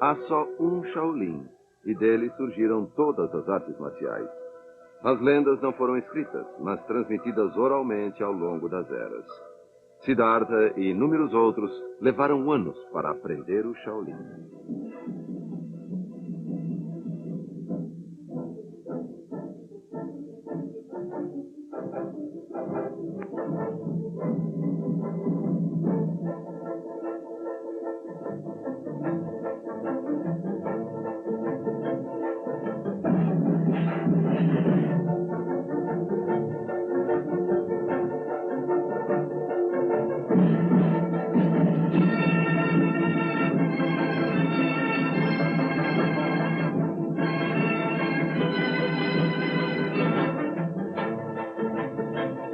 Há só um Shaolin, e dele surgiram todas as artes marciais. As lendas não foram escritas, mas transmitidas oralmente ao longo das eras. Siddhartha e inúmeros outros levaram anos para aprender o Shaolin.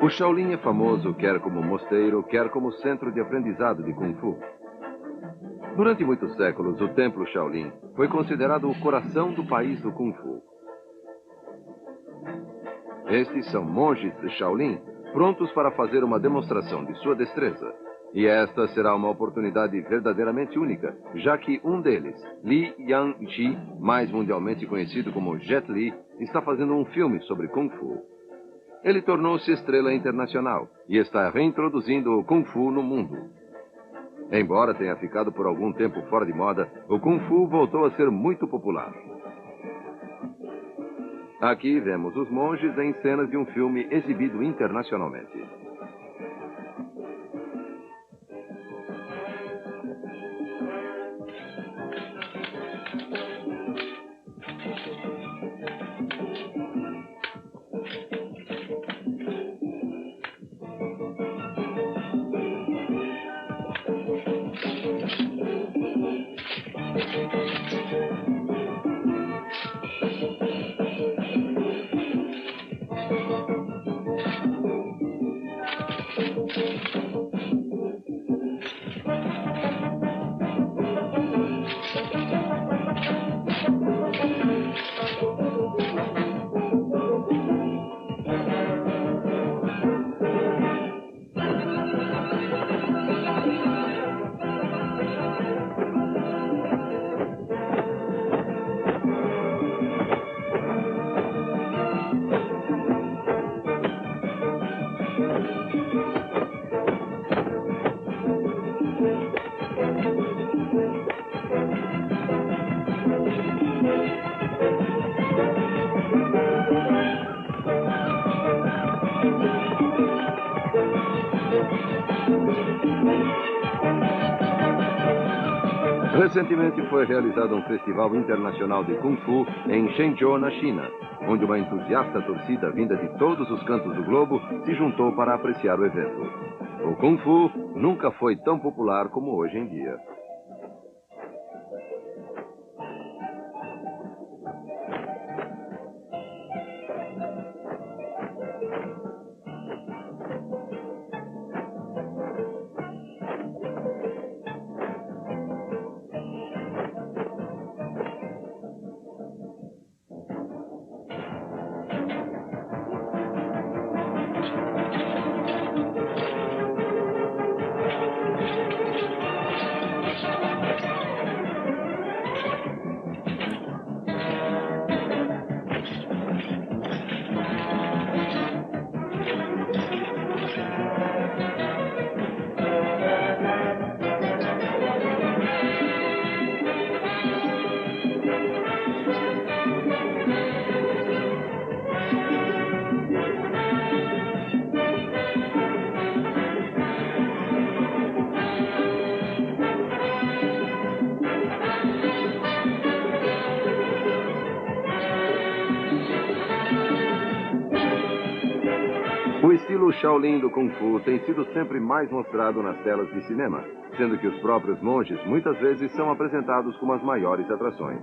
O Shaolin é famoso quer como mosteiro, quer como centro de aprendizado de Kung Fu. Durante muitos séculos, o Templo Shaolin foi considerado o coração do país do Kung Fu. Estes são monges de Shaolin, prontos para fazer uma demonstração de sua destreza. E esta será uma oportunidade verdadeiramente única, já que um deles, Li Yanji, mais mundialmente conhecido como Jet Li, está fazendo um filme sobre Kung Fu. Ele tornou-se estrela internacional e está reintroduzindo o Kung Fu no mundo. Embora tenha ficado por algum tempo fora de moda, o Kung Fu voltou a ser muito popular. Aqui vemos os monges em cenas de um filme exibido internacionalmente. Recentemente foi realizado um festival internacional de Kung Fu em Shenzhou, na China, onde uma entusiasta torcida vinda de todos os cantos do globo se juntou para apreciar o evento. O Kung Fu nunca foi tão popular como hoje em dia. O estilo Shaolin do Kung Fu tem sido sempre mais mostrado nas telas de cinema, sendo que os próprios monges muitas vezes são apresentados como as maiores atrações.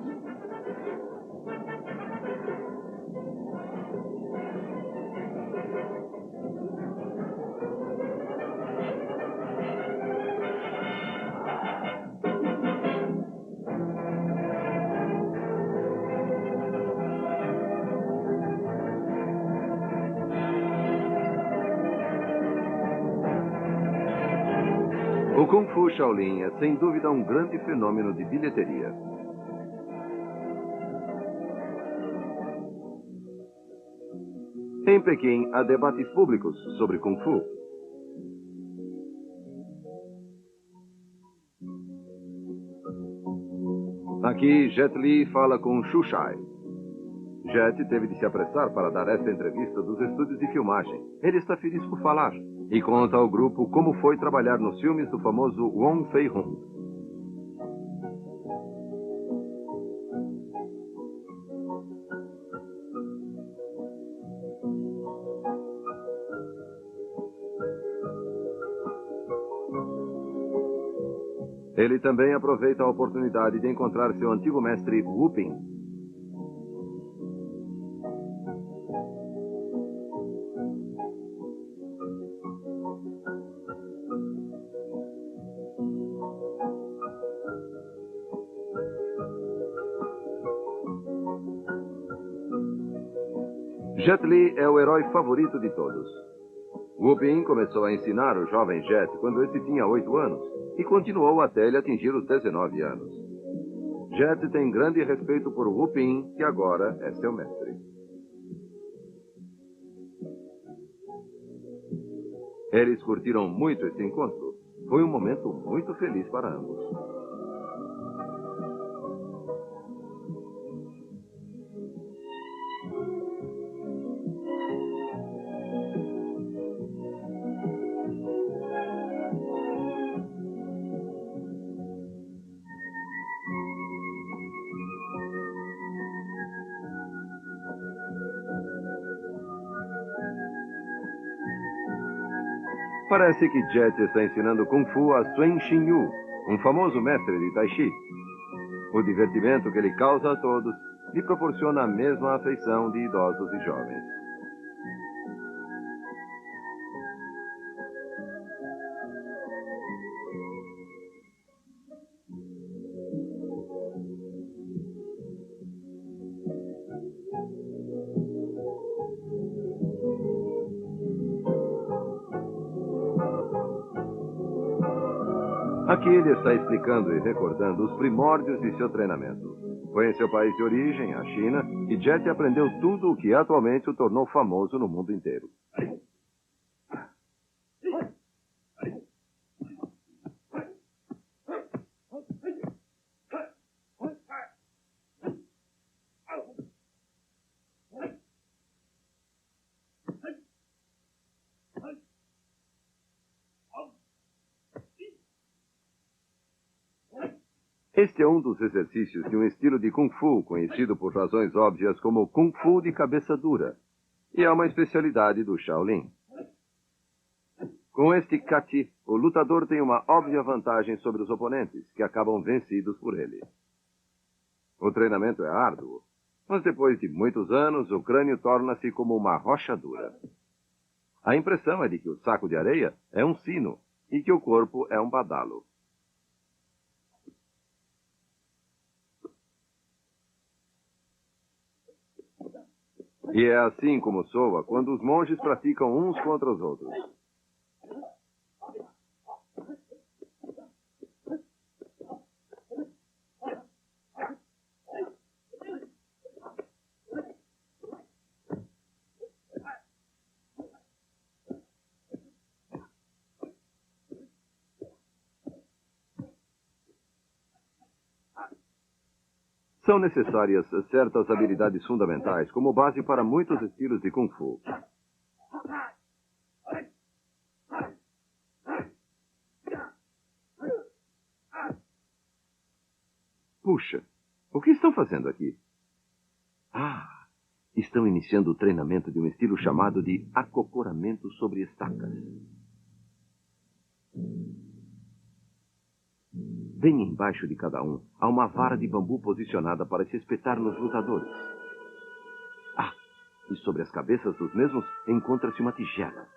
O Kung Fu Shaolin é sem dúvida um grande fenômeno de bilheteria. Em Pequim, há debates públicos sobre Kung Fu. Aqui, Jet Li fala com Shu Shai. Jet teve de se apressar para dar esta entrevista dos estúdios de filmagem. Ele está feliz por falar e conta ao grupo como foi trabalhar nos filmes do famoso Wong Fei-hung. Ele também aproveita a oportunidade de encontrar seu antigo mestre Wu Ping. Jet Li é o herói favorito de todos. Wu Ping começou a ensinar o jovem Jet quando este tinha 8 anos e continuou até ele atingir os 19 anos. Jet tem grande respeito por Wu Ping, que agora é seu mestre. Eles curtiram muito esse encontro. Foi um momento muito feliz para ambos. Parece que Jet está ensinando Kung Fu a Suen Xinyu, um famoso mestre de Tai Chi. O divertimento que ele causa a todos lhe proporciona a mesma afeição de idosos e jovens. Aqui ele está explicando e recordando os primórdios de seu treinamento. Foi em seu país de origem, a China, e Jet aprendeu tudo o que atualmente o tornou famoso no mundo inteiro. Este é um dos exercícios de um estilo de Kung Fu conhecido por razões óbvias como Kung Fu de cabeça dura. E é uma especialidade do Shaolin. Com este kati, o lutador tem uma óbvia vantagem sobre os oponentes, que acabam vencidos por ele. O treinamento é árduo, mas depois de muitos anos, o crânio torna-se como uma rocha dura. A impressão é de que o saco de areia é um sino e que o corpo é um badalo. E é assim como soa quando os monges praticam uns contra os outros. São necessárias certas habilidades fundamentais como base para muitos estilos de Kung Fu. Puxa, o que estão fazendo aqui? Ah, estão iniciando o treinamento de um estilo chamado de acocoramento sobre estacas. Bem embaixo de cada um, há uma vara de bambu posicionada para se espetar nos lutadores. Ah, e sobre as cabeças dos mesmos encontra-se uma tigela.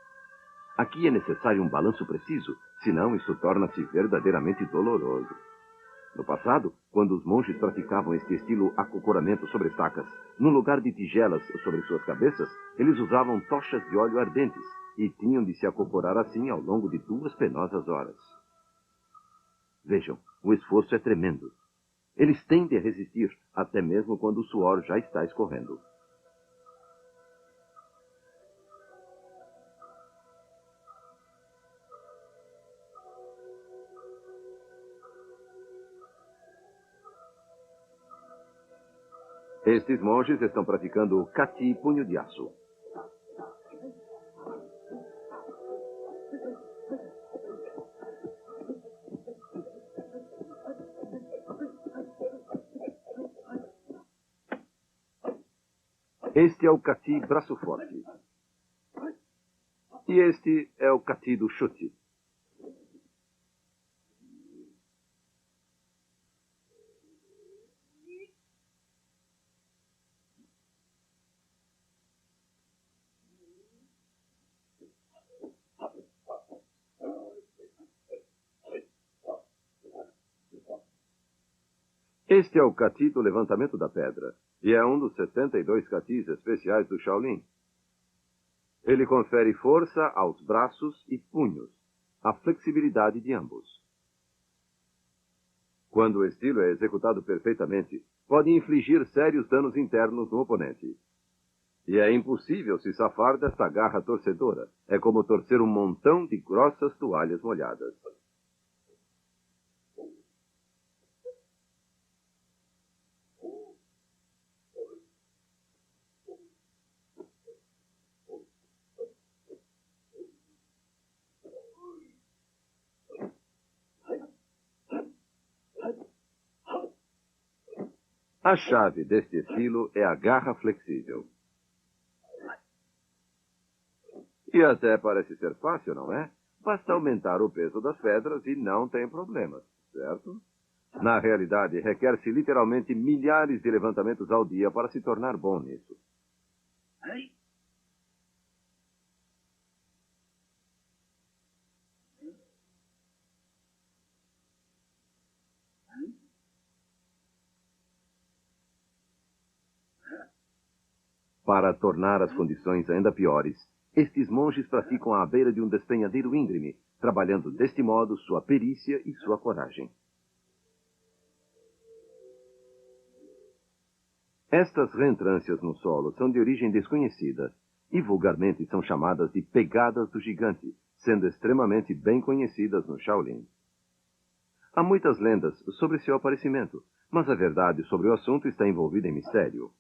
Aqui é necessário um balanço preciso, senão isso torna-se verdadeiramente doloroso. No passado, quando os monges praticavam este estilo acocoramento sobre estacas, no lugar de tigelas sobre suas cabeças, eles usavam tochas de óleo ardentes e tinham de se acocorar assim ao longo de 2 penosas horas. Vejam, o esforço é tremendo. Eles têm de resistir, até mesmo quando o suor já está escorrendo. Estes monges estão praticando o Kati punho de aço. Este é o Kati braço forte. E este é o Kati do chute. Este é o Kati do levantamento da pedra, e é um dos 72 Katis especiais do Shaolin. Ele confere força aos braços e punhos, a flexibilidade de ambos. Quando o estilo é executado perfeitamente, pode infligir sérios danos internos no oponente. E é impossível se safar desta garra torcedora. É como torcer um montão de grossas toalhas molhadas. A chave deste estilo é a garra flexível. E até parece ser fácil, não é? Basta aumentar o peso das pedras e não tem problemas, certo? Na realidade, requer-se literalmente milhares de levantamentos ao dia para se tornar bom nisso. Para tornar as condições ainda piores, estes monges praticam à beira de um despenhadeiro íngreme, trabalhando deste modo sua perícia e sua coragem. Estas reentrâncias no solo são de origem desconhecida e vulgarmente são chamadas de pegadas do gigante, sendo extremamente bem conhecidas no Shaolin. Há muitas lendas sobre seu aparecimento, mas a verdade sobre o assunto está envolvida em mistério.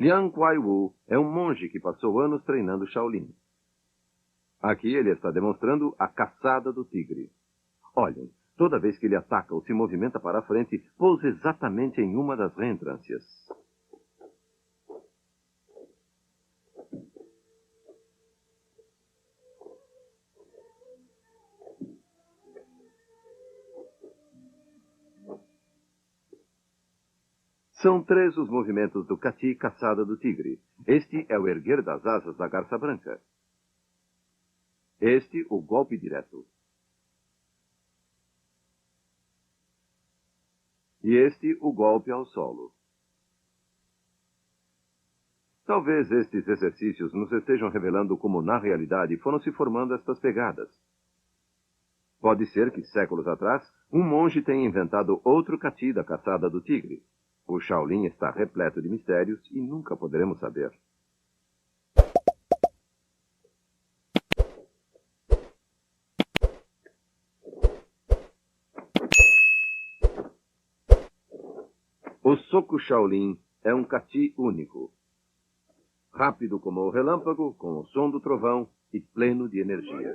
Liang Kuai-Wu é um monge que passou anos treinando Shaolin. Aqui ele está demonstrando a caçada do tigre. Olhem, toda vez que ele ataca ou se movimenta para a frente, pousa exatamente em uma das reentrâncias. São 3 os movimentos do Kati caçada do tigre. Este é o erguer das asas da garça branca. Este, o golpe direto. E este, o golpe ao solo. Talvez estes exercícios nos estejam revelando como, na realidade, foram se formando estas pegadas. Pode ser que, séculos atrás, um monge tenha inventado outro Kati da caçada do tigre. O Shaolin está repleto de mistérios e nunca poderemos saber. O soco Shaolin é um Kati único. Rápido como o relâmpago, com o som do trovão e pleno de energia.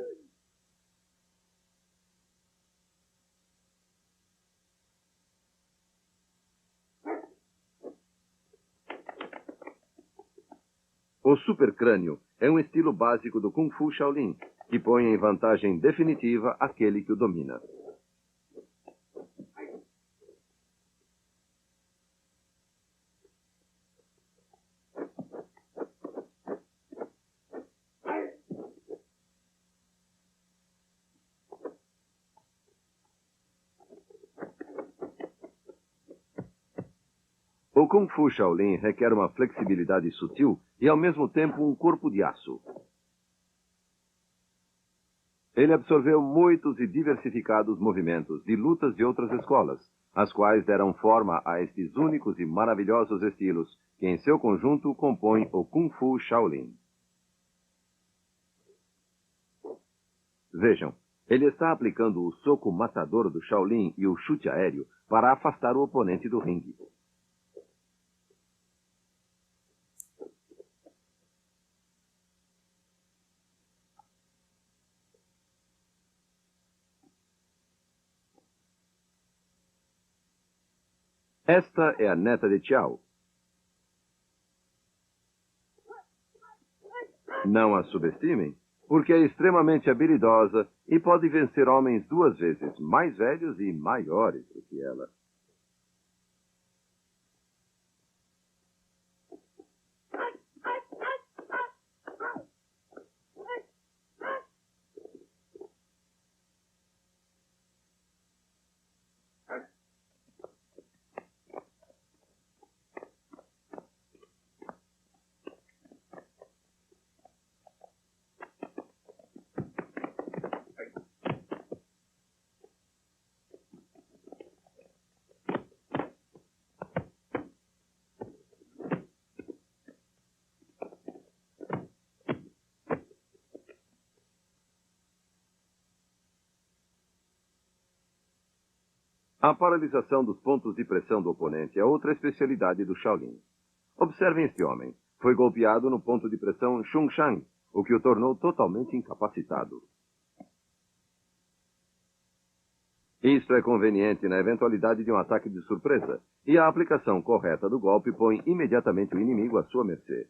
O supercrânio é um estilo básico do Kung Fu Shaolin, que põe em vantagem definitiva aquele que o domina. O Kung Fu Shaolin requer uma flexibilidade sutil e, ao mesmo tempo, um corpo de aço. Ele absorveu muitos e diversificados movimentos de lutas de outras escolas, as quais deram forma a estes únicos e maravilhosos estilos que, em seu conjunto, compõem o Kung Fu Shaolin. Vejam, ele está aplicando o soco matador do Shaolin e o chute aéreo para afastar o oponente do ringue. Esta é a neta de Tiao. Não a subestimem, porque é extremamente habilidosa e pode vencer homens 2 vezes mais velhos e maiores do que ela. A paralisação dos pontos de pressão do oponente é outra especialidade do Shaolin. Observem este homem. Foi golpeado no ponto de pressão Xunshan, o que o tornou totalmente incapacitado. Isto é conveniente na eventualidade de um ataque de surpresa, e a aplicação correta do golpe põe imediatamente o inimigo à sua mercê.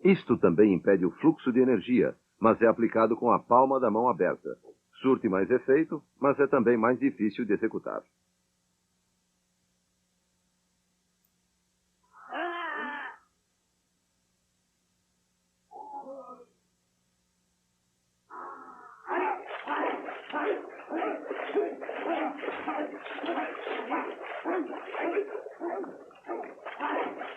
Isto também impede o fluxo de energia, mas é aplicado com a palma da mão aberta. Surte mais efeito, mas é também mais difícil de executar.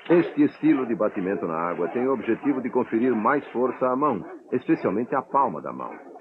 Este estilo de batimento na água tem o objetivo de conferir mais força à mão, especialmente à palma da mão.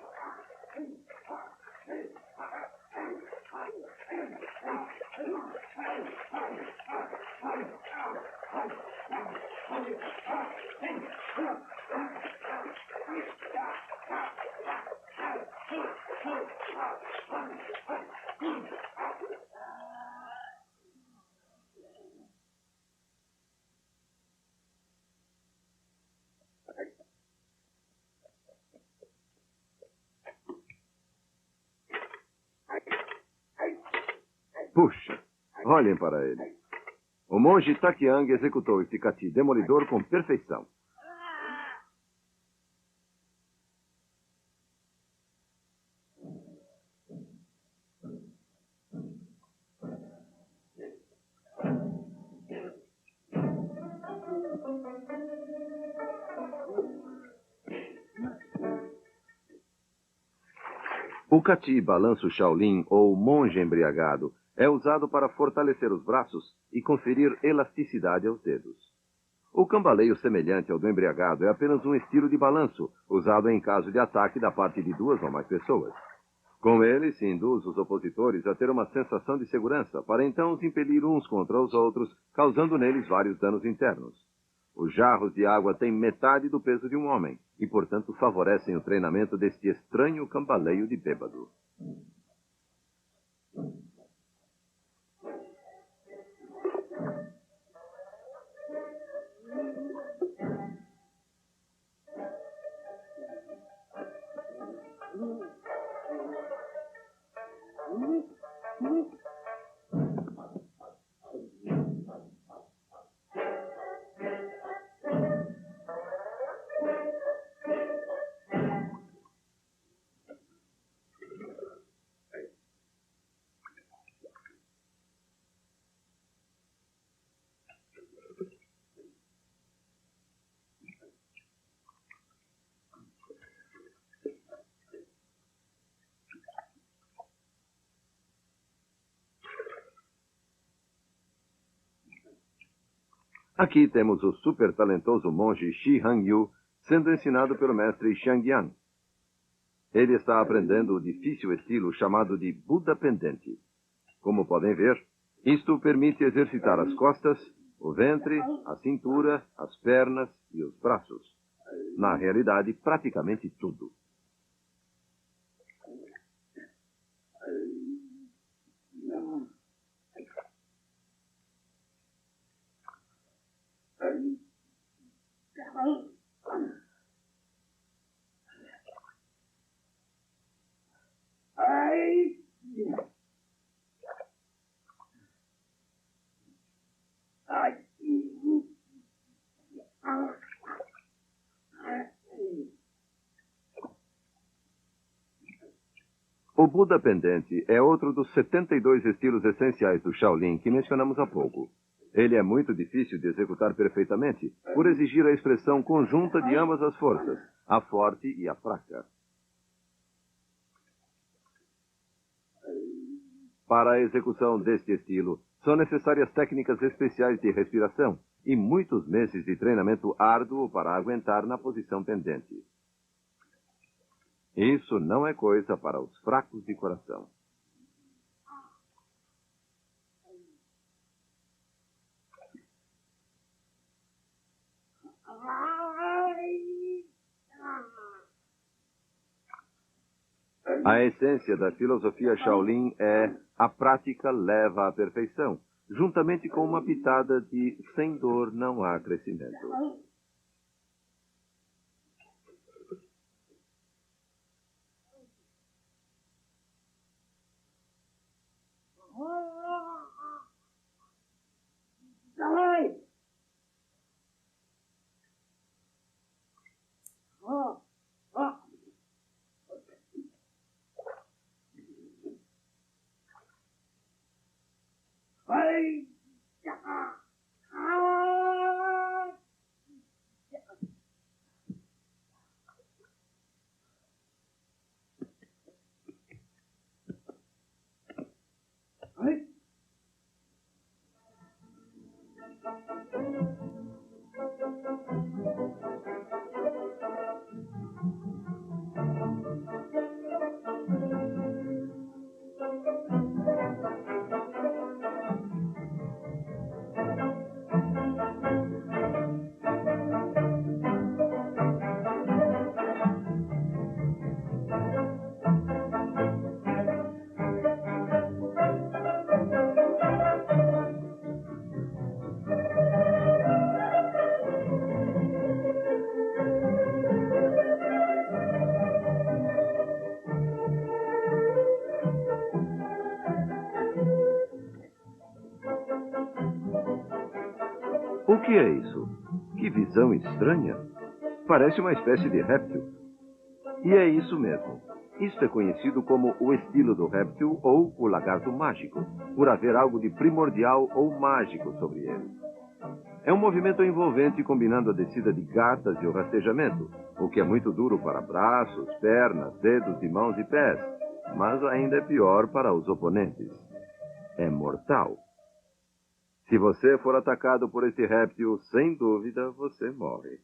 Puxa, olhem para ele. O monge Takiang executou este kati demolidor com perfeição. O kati balanço Shaolin, ou monge embriagado, é usado para fortalecer os braços e conferir elasticidade aos dedos. O cambaleio semelhante ao do embriagado é apenas um estilo de balanço, usado em caso de ataque da parte de 2 ou mais pessoas. Com ele, se induz os opositores a ter uma sensação de segurança, para então os impelir uns contra os outros, causando neles vários danos internos. Os jarros de água têm metade do peso de um homem e, portanto, favorecem o treinamento deste estranho cambaleio de bêbado. Aqui temos o super talentoso monge Shi Hangyu sendo ensinado pelo mestre Xiangyan. Ele está aprendendo o difícil estilo chamado de Buda Pendente. Como podem ver, isto permite exercitar as costas, o ventre, a cintura, as pernas e os braços. Na realidade, praticamente tudo. O Buda pendente é outro dos 72 estilos essenciais do Shaolin que mencionamos há pouco. Ele é muito difícil de executar perfeitamente, por exigir a expressão conjunta de ambas as forças, a forte e a fraca. Para a execução deste estilo, são necessárias técnicas especiais de respiração e muitos meses de treinamento árduo para aguentar na posição pendente. Isso não é coisa para os fracos de coração. A essência da filosofia Shaolin é a prática leva à perfeição, juntamente com uma pitada de sem dor não há crescimento. O que é isso? Que visão estranha! Parece uma espécie de réptil. E é isso mesmo. Isto é conhecido como o estilo do réptil ou o lagarto mágico, por haver algo de primordial ou mágico sobre ele. É um movimento envolvente combinando a descida de gatas e o rastejamento, o que é muito duro para braços, pernas, dedos de mãos e pés, mas ainda é pior para os oponentes. É mortal. Se você for atacado por esse réptil, sem dúvida, você morre.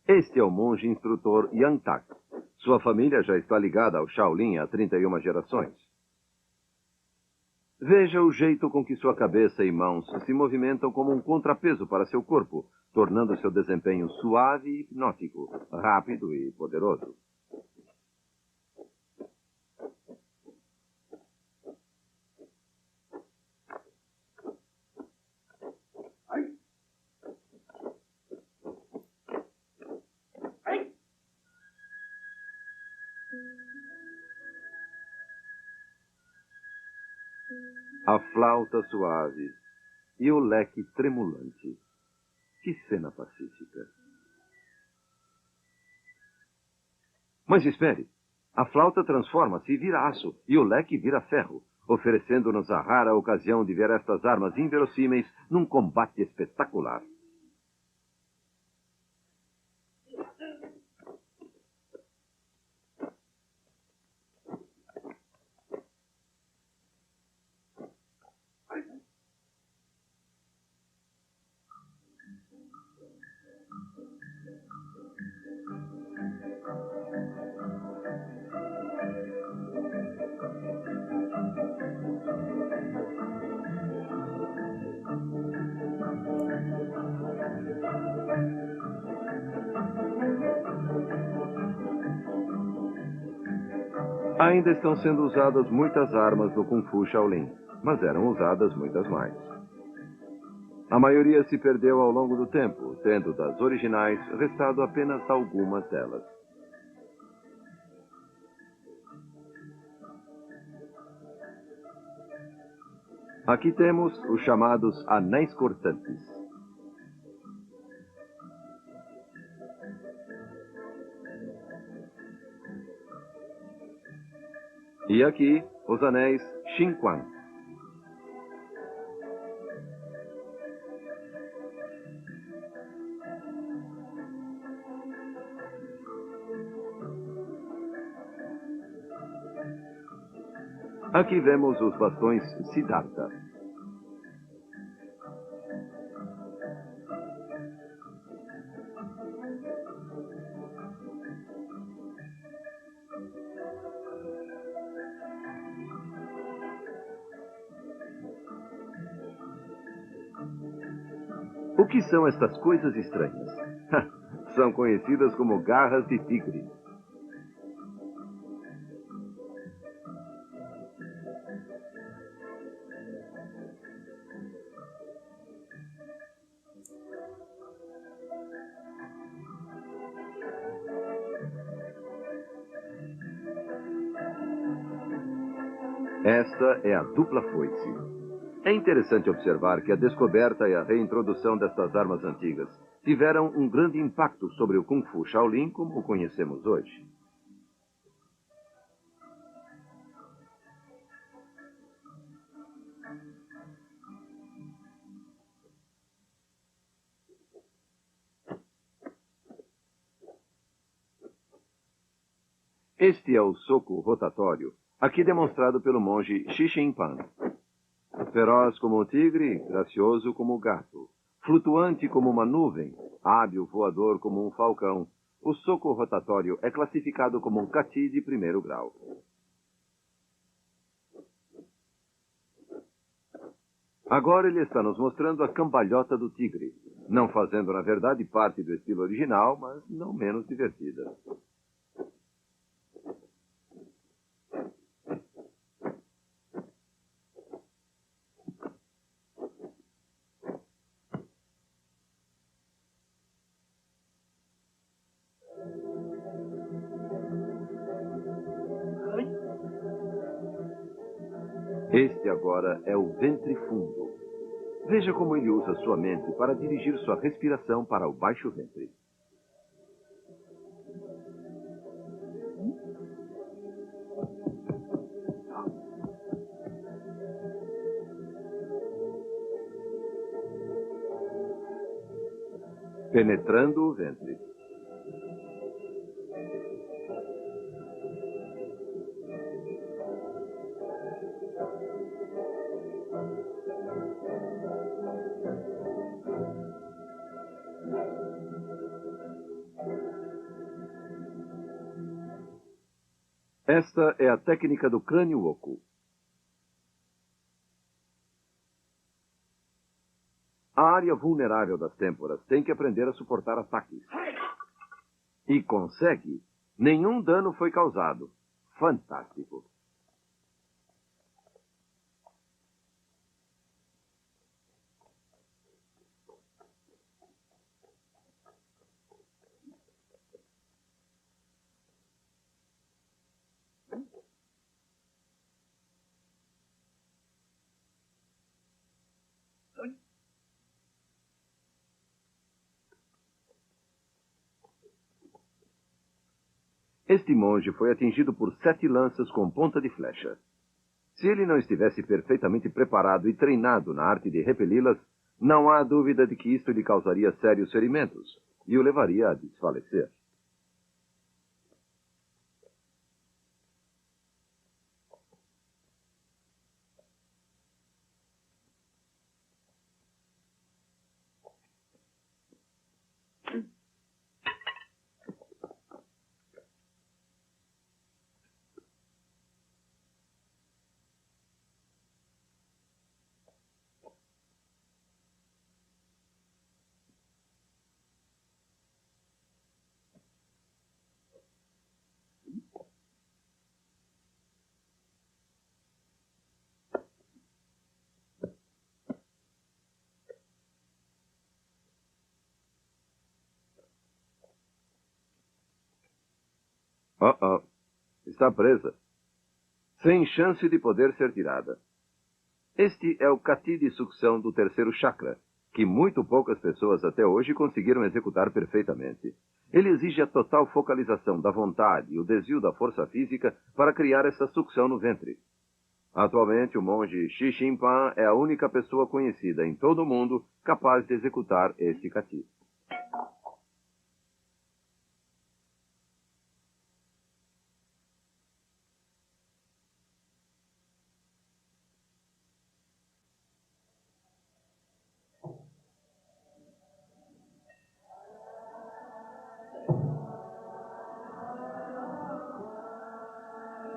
Este é o monge instrutor Yang Tak. Sua família já está ligada ao Shaolin há 31 gerações. Veja o jeito com que sua cabeça e mãos se movimentam como um contrapeso para seu corpo, tornando seu desempenho suave e hipnótico, rápido e poderoso. A flauta suave e o leque tremulante. Que cena pacífica. Mas espere. A flauta transforma-se e vira aço, e o leque vira ferro. oferecendo-nos a rara ocasião de ver estas armas inverossímeis num combate espetacular. Ainda estão sendo usadas muitas armas no Kung Fu Shaolin, mas eram usadas muitas mais. A maioria se perdeu ao longo do tempo, tendo das originais restado apenas algumas delas. Aqui temos os chamados anéis cortantes. E aqui, os anéis Xinquan. Aqui vemos os bastões Siddhartha. O que são estas coisas estranhas? São conhecidas como garras de tigre. Esta é a dupla foice. É interessante observar que a descoberta e a reintrodução destas armas antigas tiveram um grande impacto sobre o Kung Fu Shaolin como o conhecemos hoje. Este é o soco rotatório, aqui demonstrado pelo monge Xixinpan. Feroz como o tigre, gracioso como o gato, flutuante como uma nuvem, hábil voador como um falcão, o soco rotatório é classificado como um kati de primeiro grau. Agora ele está nos mostrando a cambalhota do tigre, não fazendo, na verdade, parte do estilo original, mas não menos divertida. Este agora é o ventre fundo. Veja como ele usa sua mente para dirigir sua respiração para o baixo ventre. Penetrando o ventre. Esta é a técnica do crânio oco. A área vulnerável das têmporas tem que aprender a suportar ataques. E consegue. Nenhum dano foi causado. Fantástico. Este monge foi atingido por 7 lanças com ponta de flecha. Se ele não estivesse perfeitamente preparado e treinado na arte de repeli-las, não há dúvida de que isto lhe causaria sérios ferimentos e o levaria a desfalecer. Oh, está presa. Sem chance de poder ser tirada. Este é o Kati de sucção do terceiro chakra, que muito poucas pessoas até hoje conseguiram executar perfeitamente. Ele exige a total focalização da vontade e o desvio da força física para criar essa sucção no ventre. Atualmente, o monge Xi Xinpan é a única pessoa conhecida em todo o mundo capaz de executar este Kati.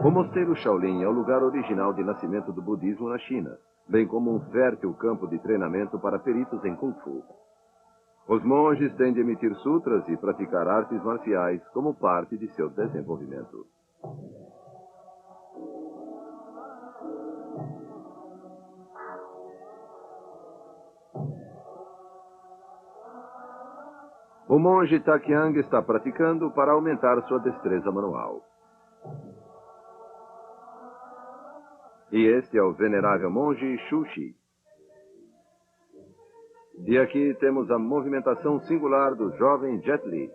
O mosteiro Shaolin é o lugar original de nascimento do budismo na China, bem como um fértil campo de treinamento para peritos em Kung Fu. Os monges têm de emitir sutras e praticar artes marciais como parte de seu desenvolvimento. O monge Takyang está praticando para aumentar sua destreza manual. E este é o venerável monge Shushi. E aqui temos a movimentação singular do jovem Jet Li.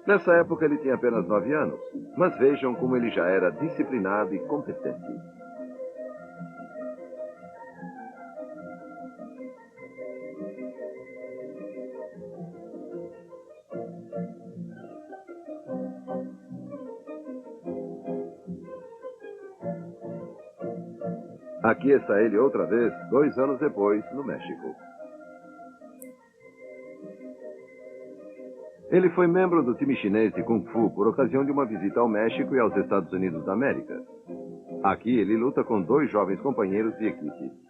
Nessa época ele tinha apenas 9 anos, mas vejam como ele já era disciplinado e competente. Aqui está ele outra vez, 2 anos depois, no México. Ele foi membro do time chinês de Kung Fu por ocasião de uma visita ao México e aos Estados Unidos da América. Aqui ele luta com 2 jovens companheiros de equipe.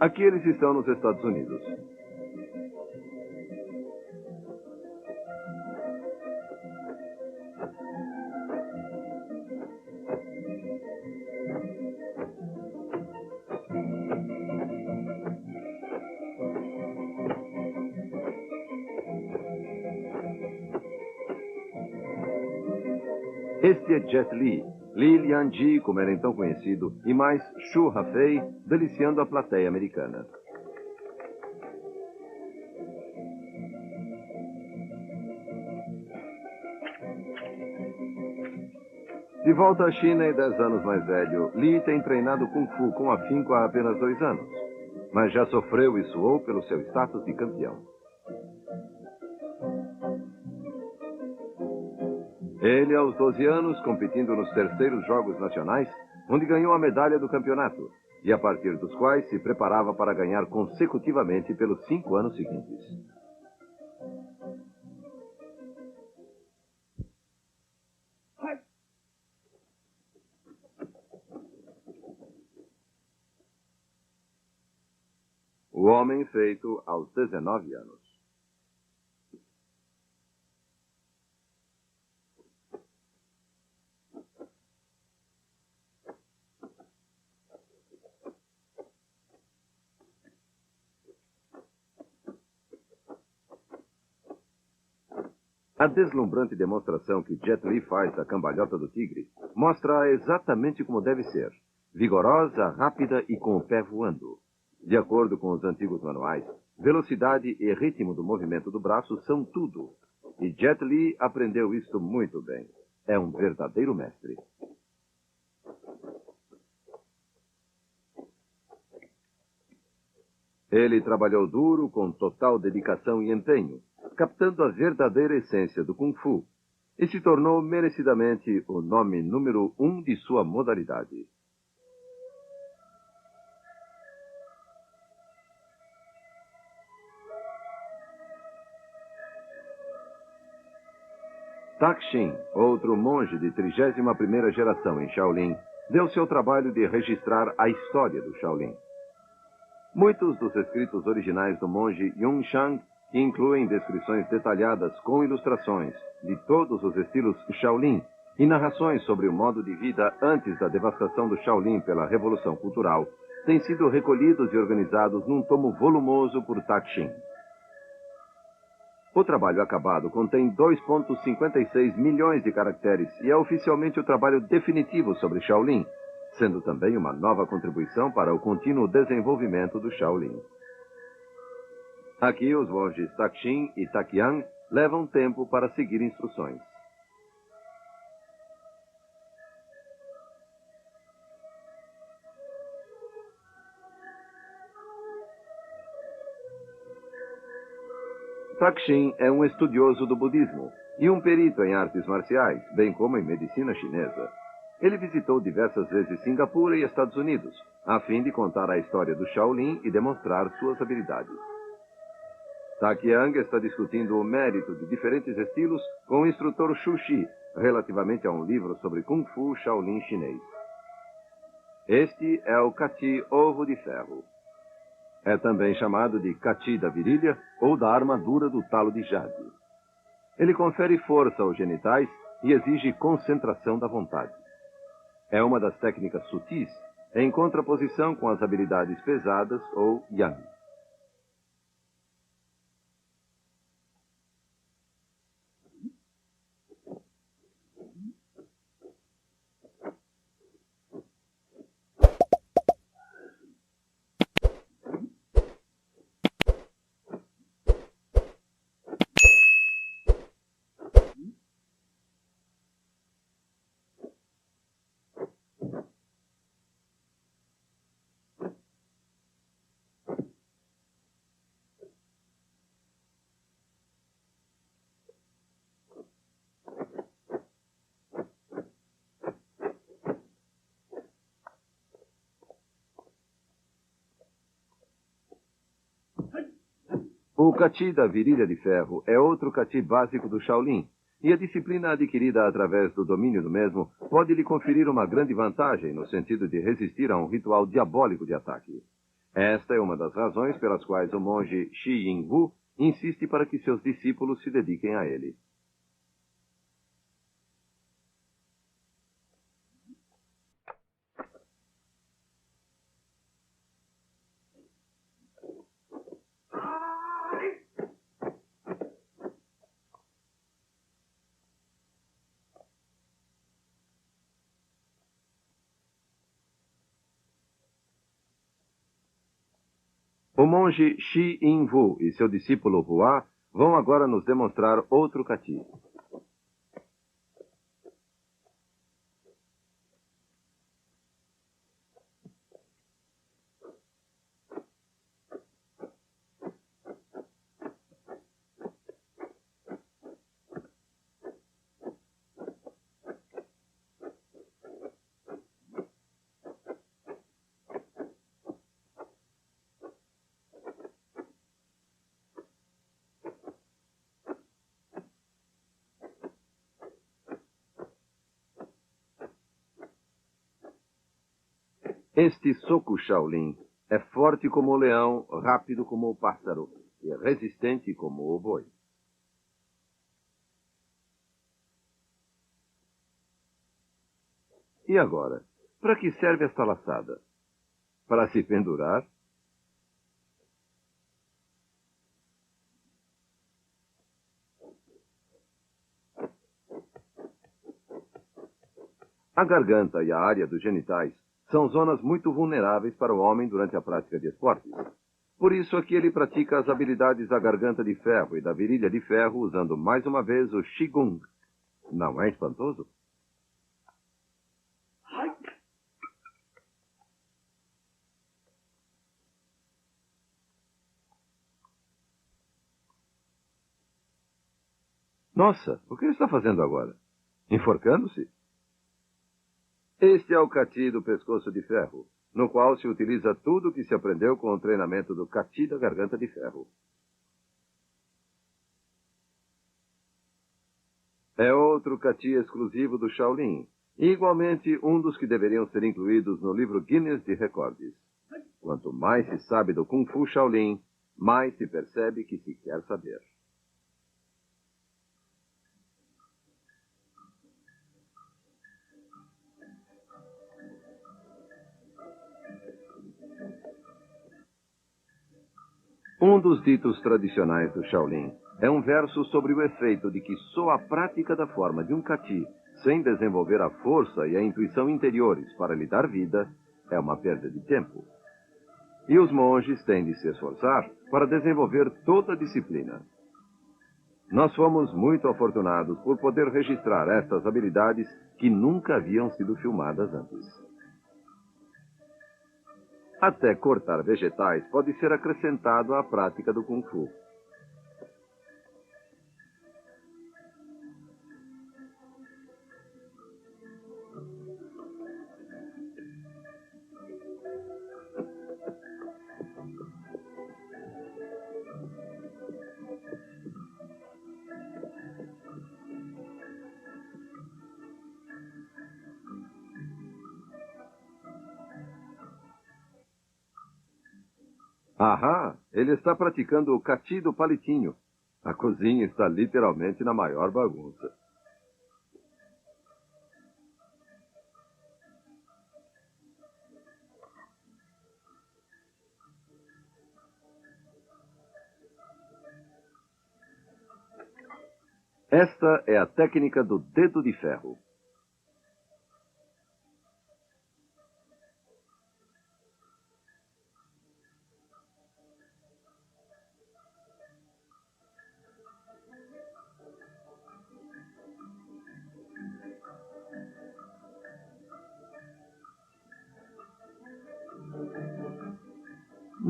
Aqui eles estão nos Estados Unidos. Este é Jet Li, Li Lianji, como era então conhecido, e mais Shu Hafei, deliciando a plateia americana. De volta à China e 10 anos mais velho, Li tem treinado Kung Fu com afinco há apenas 2 anos, mas já sofreu e suou pelo seu status de campeão. Ele, aos 12 anos, competindo nos terceiros Jogos Nacionais, onde ganhou a medalha do campeonato, e a partir dos quais se preparava para ganhar consecutivamente pelos 5 anos seguintes. O homem feito aos 19 anos. A deslumbrante demonstração que Jet Li faz da cambalhota do tigre mostra exatamente como deve ser. Vigorosa, rápida e com o pé voando. De acordo com os antigos manuais, velocidade e ritmo do movimento do braço são tudo. E Jet Li aprendeu isto muito bem. É um verdadeiro mestre. Ele trabalhou duro com total dedicação e empenho, captando a verdadeira essência do Kung Fu, e se tornou merecidamente o nome número 1 de sua modalidade. Taksin, outro monge de 31ª geração em Shaolin, deu seu trabalho de registrar a história do Shaolin. Muitos dos escritos originais do monge Yung Shang incluem descrições detalhadas com ilustrações de todos os estilos Shaolin e narrações sobre o modo de vida antes da devastação do Shaolin pela Revolução Cultural, têm sido recolhidos e organizados num tomo volumoso por Taksin. O trabalho acabado contém 2,56 milhões de caracteres e é oficialmente o trabalho definitivo sobre Shaolin, sendo também uma nova contribuição para o contínuo desenvolvimento do Shaolin. Aqui, os monges Taksin e Takyang levam tempo para seguir instruções. Taksin é um estudioso do budismo e um perito em artes marciais, bem como em medicina chinesa. Ele visitou diversas vezes Singapura e Estados Unidos, a fim de contar a história do Shaolin e demonstrar suas habilidades. Takyang está discutindo o mérito de diferentes estilos com o instrutor Shu Shi, relativamente a um livro sobre Kung Fu Shaolin chinês. Este é o Kati Ovo de Ferro. É também chamado de Kati da virilha ou da armadura do talo de jade. Ele confere força aos genitais e exige concentração da vontade. É uma das técnicas sutis, em contraposição com as habilidades pesadas ou yang. O Kati da virilha de ferro é outro Kati básico do Shaolin, e a disciplina adquirida através do domínio do mesmo pode lhe conferir uma grande vantagem no sentido de resistir a um ritual diabólico de ataque. Esta é uma das razões pelas quais o monge Shi Ying-Wu insiste para que seus discípulos se dediquem a ele. O monge Shi Ying-Wu e seu discípulo Hua vão agora nos demonstrar outro Kati. Este soco Shaolin é forte como o leão, rápido como o pássaro e resistente como o boi. E agora, para que serve esta laçada? Para se pendurar? A garganta e a área dos genitais são zonas muito vulneráveis para o homem durante a prática de esportes. Por isso, aqui ele pratica as habilidades da garganta de ferro e da virilha de ferro usando mais uma vez o Qigong. Não é espantoso? Nossa, o que ele está fazendo agora? Enforcando-se? Este é o Kati do pescoço de ferro, no qual se utiliza tudo o que se aprendeu com o treinamento do Kati da garganta de ferro. É outro Kati exclusivo do Shaolin, e igualmente um dos que deveriam ser incluídos no livro Guinness de Recordes. Quanto mais se sabe do Kung Fu Shaolin, mais se percebe que se quer saber. Um dos ditos tradicionais do Shaolin é um verso sobre o efeito de que só a prática da forma de um Kati, sem desenvolver a força e a intuição interiores para lhe dar vida, é uma perda de tempo. E os monges têm de se esforçar para desenvolver toda a disciplina. Nós fomos muito afortunados por poder registrar estas habilidades que nunca haviam sido filmadas antes. Até cortar vegetais pode ser acrescentado à prática do Kung Fu. Ahá, ele está praticando o Kati do palitinho. A cozinha está literalmente na maior bagunça. Esta é a técnica do dedo de ferro.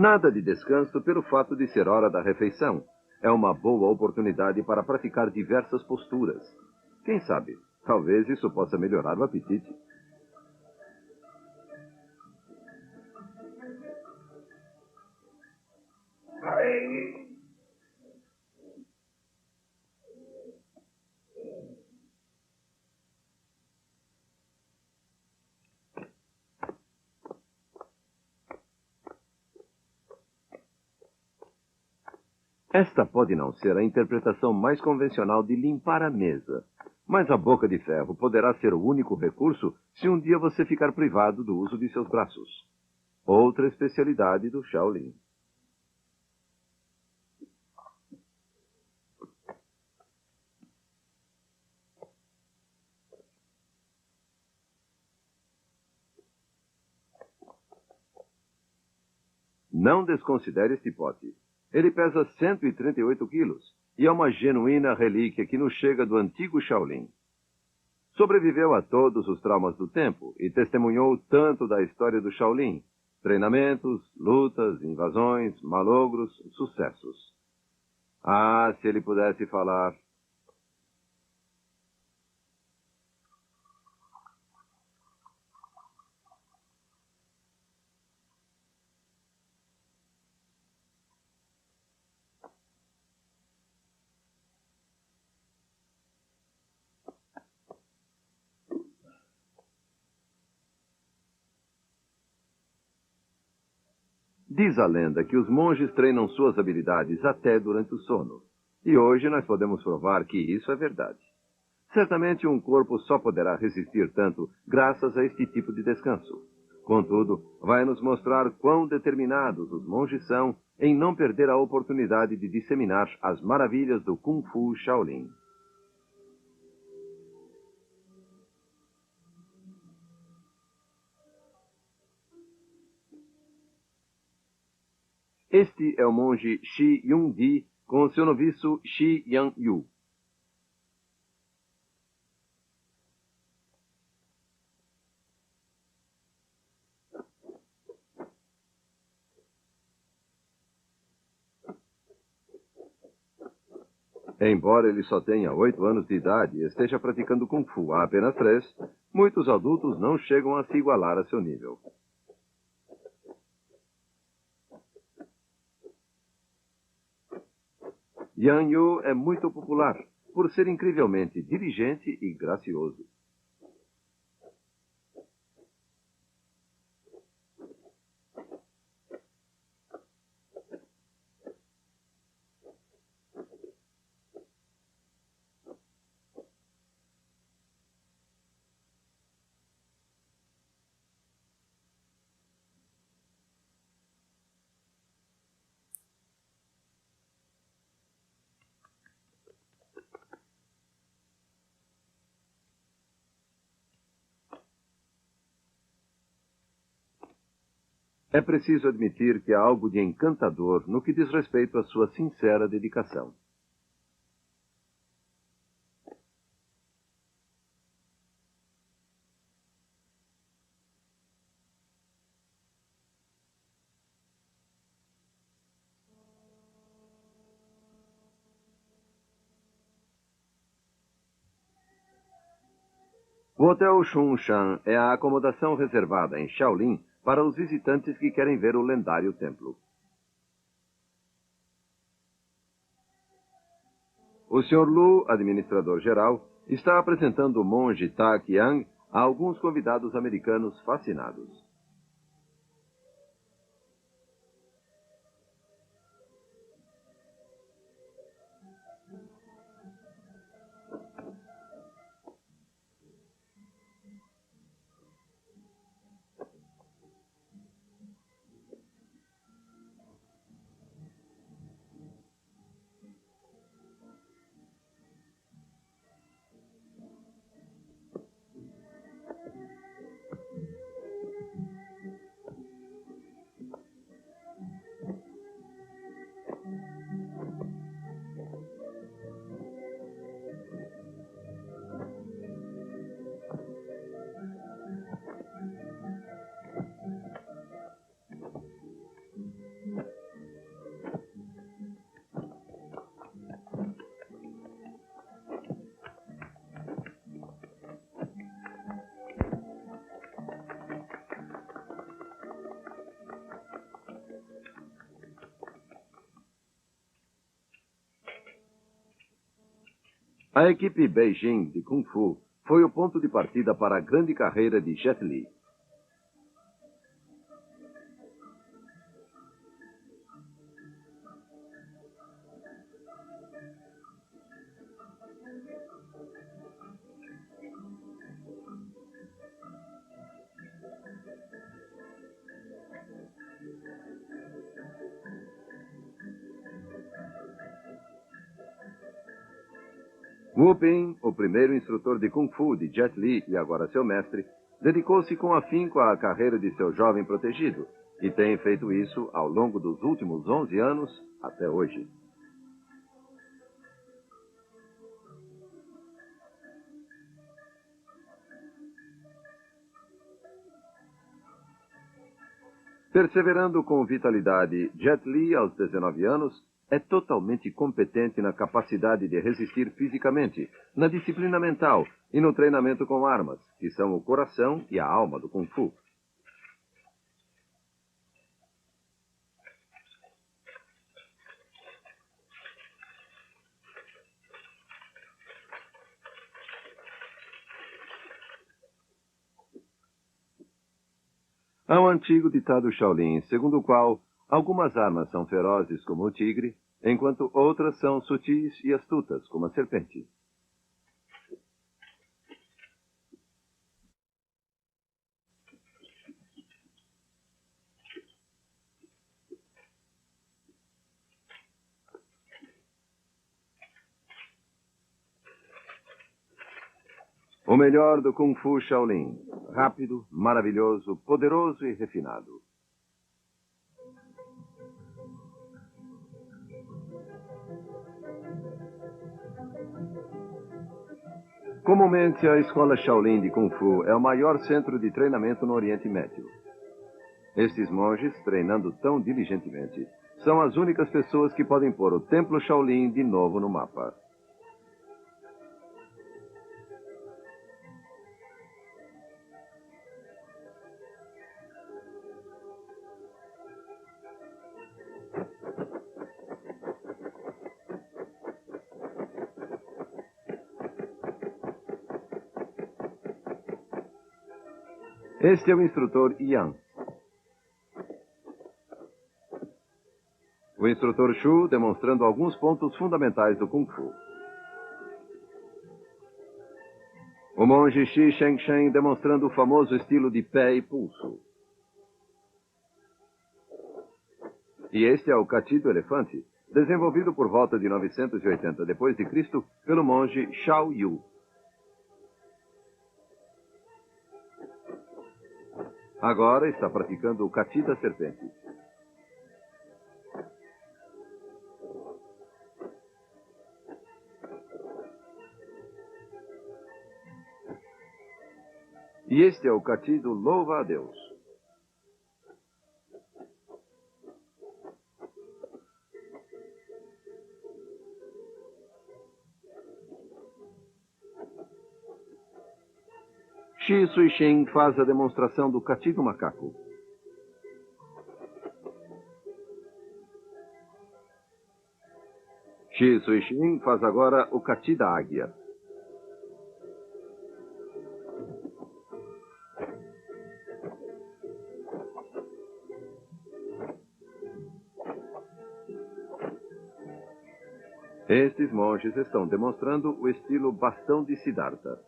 Nada de descanso pelo fato de ser hora da refeição. É uma boa oportunidade para praticar diversas posturas. Quem sabe, talvez isso possa melhorar o apetite. Esta pode não ser a interpretação mais convencional de limpar a mesa, mas a boca de ferro poderá ser o único recurso se um dia você ficar privado do uso de seus braços. Outra especialidade do Shaolin. Não desconsidere este pote. Ele pesa 138 quilos e é uma genuína relíquia que nos chega do antigo Shaolin. Sobreviveu a todos os traumas do tempo e testemunhou tanto da história do Shaolin, treinamentos, lutas, invasões, malogros, sucessos. Ah, se ele pudesse falar. Diz a lenda que os monges treinam suas habilidades até durante o sono. E hoje nós podemos provar que isso é verdade. Certamente um corpo só poderá resistir tanto graças a este tipo de descanso. Contudo, vai nos mostrar quão determinados os monges são em não perder a oportunidade de disseminar as maravilhas do Kung Fu Shaolin. Este é o monge Shi Yung-di com seu noviço Shi Yang-yu. Embora ele só tenha 8 anos de idade e esteja praticando Kung Fu há apenas 3, muitos adultos não chegam a se igualar a seu nível. Yang Yu é muito popular, por ser incrivelmente diligente e gracioso. É preciso admitir que há algo de encantador no que diz respeito à sua sincera dedicação. O Hotel Xunshan é a acomodação reservada em Shaolin para os visitantes que querem ver o lendário templo. O Sr. Lu, administrador-geral, está apresentando o monge Ta Qiang a alguns convidados americanos fascinados. A equipe Beijing de Kung Fu foi o ponto de partida para a grande carreira de Jet Li. Wu Ping, o primeiro instrutor de Kung Fu de Jet Li e agora seu mestre, dedicou-se com afinco à carreira de seu jovem protegido e tem feito isso ao longo dos últimos 11 anos até hoje. Perseverando com vitalidade, Jet Li, aos 19 anos, é totalmente competente na capacidade de resistir fisicamente, na disciplina mental e no treinamento com armas, que são o coração e a alma do Kung Fu. Há um antigo ditado Shaolin, segundo o qual algumas armas são ferozes como o tigre, enquanto outras são sutis e astutas como a serpente. O melhor do Kung Fu Shaolin. Rápido, maravilhoso, poderoso e refinado. Comumente, a escola Shaolin de Kung Fu é o maior centro de treinamento no Oriente Médio. Estes monges, treinando tão diligentemente, são as únicas pessoas que podem pôr o Templo Shaolin de novo no mapa. Este é o instrutor Yan. O instrutor Shu demonstrando alguns pontos fundamentais do Kung Fu. O monge Shi Shengshen demonstrando o famoso estilo de pé e pulso. E este é o Kati do elefante, desenvolvido por volta de 980 d.C. pelo monge Shao Yu. Agora está praticando o Kati da serpente. E este é o Kati do louva a Deus. Shi Suixin faz a demonstração do Kati do macaco. Shi Suixin faz agora o Kati da águia. Estes monges estão demonstrando o estilo bastão de Siddhartha.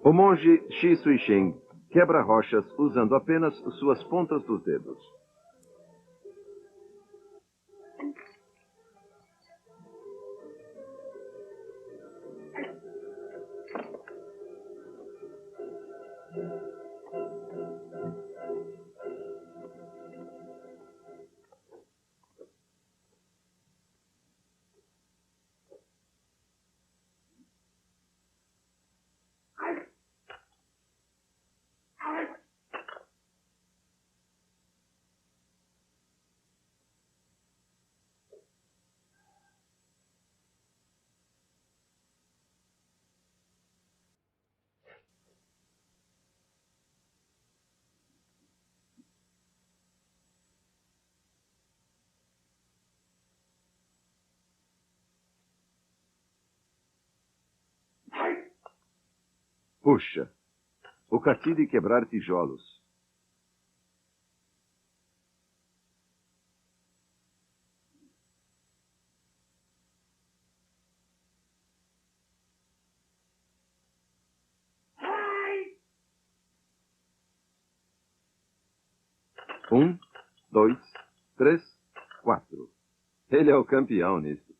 O monge Shi Suixin quebra rochas usando apenas suas pontas dos dedos. Puxa, o Kati de quebrar tijolos. Um, dois, três, quatro. Ele é o campeão nisso.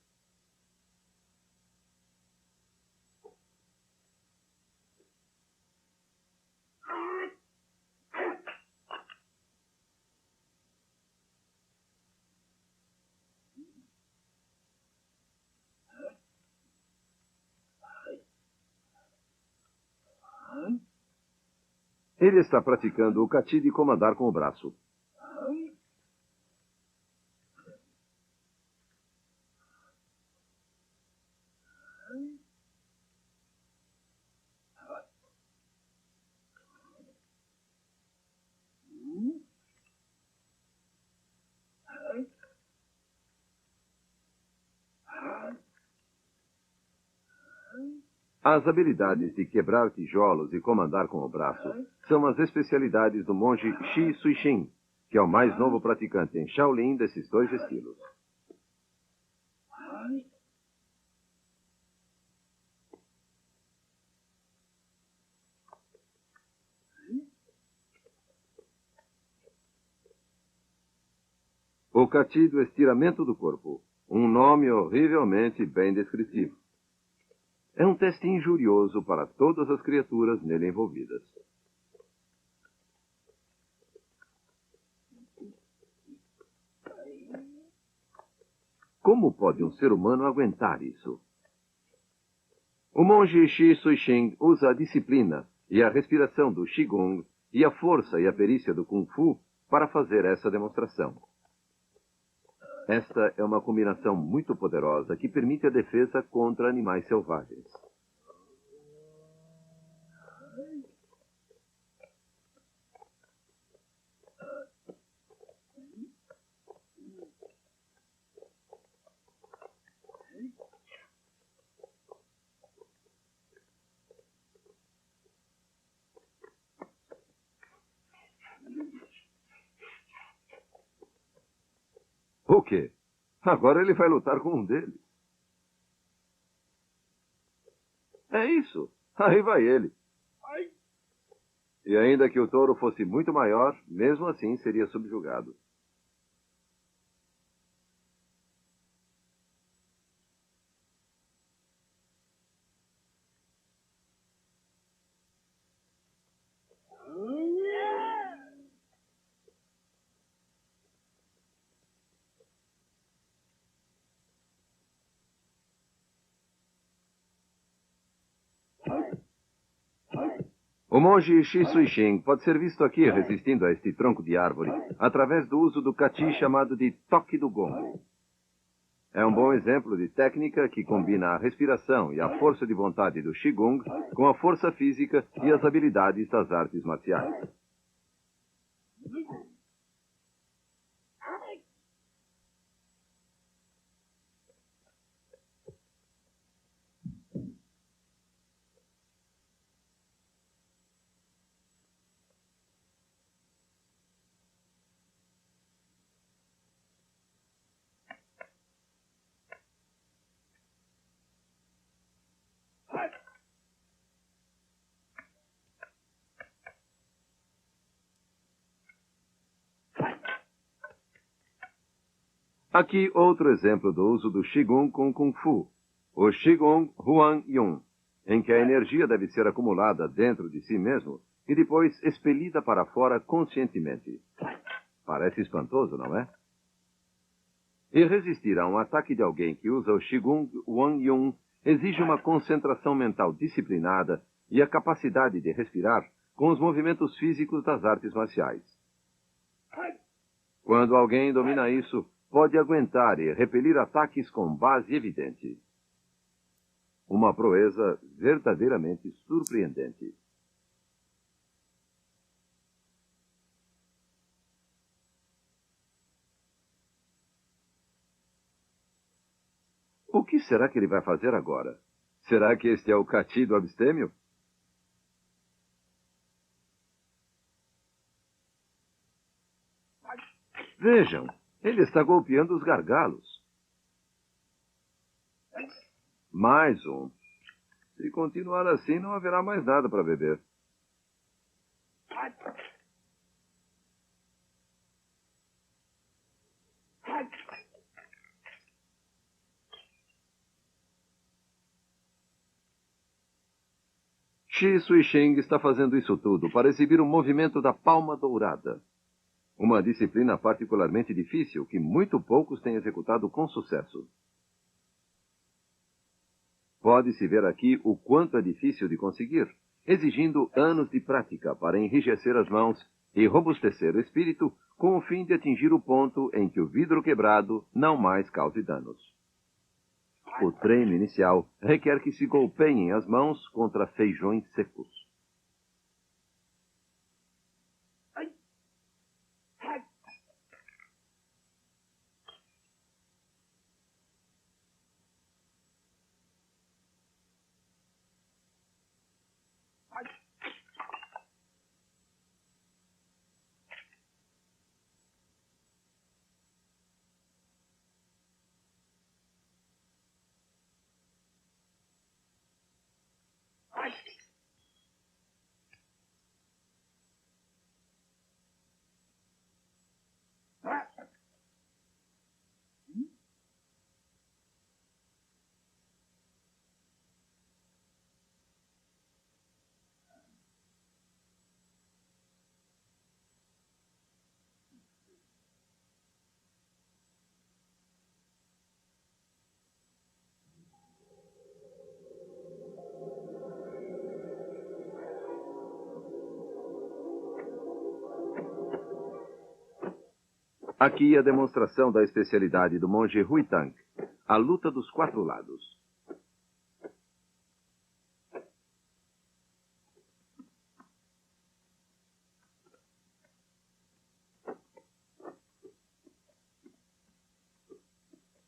Ele está praticando o Kati de comandar com o braço. As habilidades de quebrar tijolos e comandar com o braço são as especialidades do monge Shi Suixin, que é o mais novo praticante em Shaolin desses dois estilos. O Kati do estiramento do corpo, um nome horrivelmente bem descritivo. É um teste injurioso para todas as criaturas nele envolvidas. Como pode um ser humano aguentar isso? O monge Shi Suixin usa a disciplina e a respiração do Qigong e a força e a perícia do Kung Fu para fazer essa demonstração. Esta é uma combinação muito poderosa que permite a defesa contra animais selvagens. O quê? Agora ele vai lutar com um deles. É isso. Aí vai ele. E ainda que o touro fosse muito maior, mesmo assim seria subjugado. O monge Shi Suixin pode ser visto aqui resistindo a este tronco de árvore através do uso do Kati chamado de toque do gongo. É um bom exemplo de técnica que combina a respiração e a força de vontade do Qigong com a força física e as habilidades das artes marciais. Aqui outro exemplo do uso do Qigong com Kung Fu, o Qigong Huan Yun, em que a energia deve ser acumulada dentro de si mesmo e depois expelida para fora conscientemente. Parece espantoso, não é? E resistir a um ataque de alguém que usa o Qigong Huan Yun exige uma concentração mental disciplinada e a capacidade de respirar com os movimentos físicos das artes marciais. Quando alguém domina isso, pode aguentar e repelir ataques com base evidente. Uma proeza verdadeiramente surpreendente. O que será que ele vai fazer agora? Será que este é o Kati do abstêmio? Vejam, ele está golpeando os gargalos. Mais um. Se continuar assim, não haverá mais nada para beber. Shi Suixin está fazendo isso tudo para exibir o movimento da palma dourada. Uma disciplina particularmente difícil que muito poucos têm executado com sucesso. Pode-se ver aqui o quanto é difícil de conseguir, exigindo anos de prática para enrijecer as mãos e robustecer o espírito com o fim de atingir o ponto em que o vidro quebrado não mais cause danos. O treino inicial requer que se golpeiem as mãos contra feijões secos. Aqui a demonstração da especialidade do monge Huitang, a luta dos 4 lados.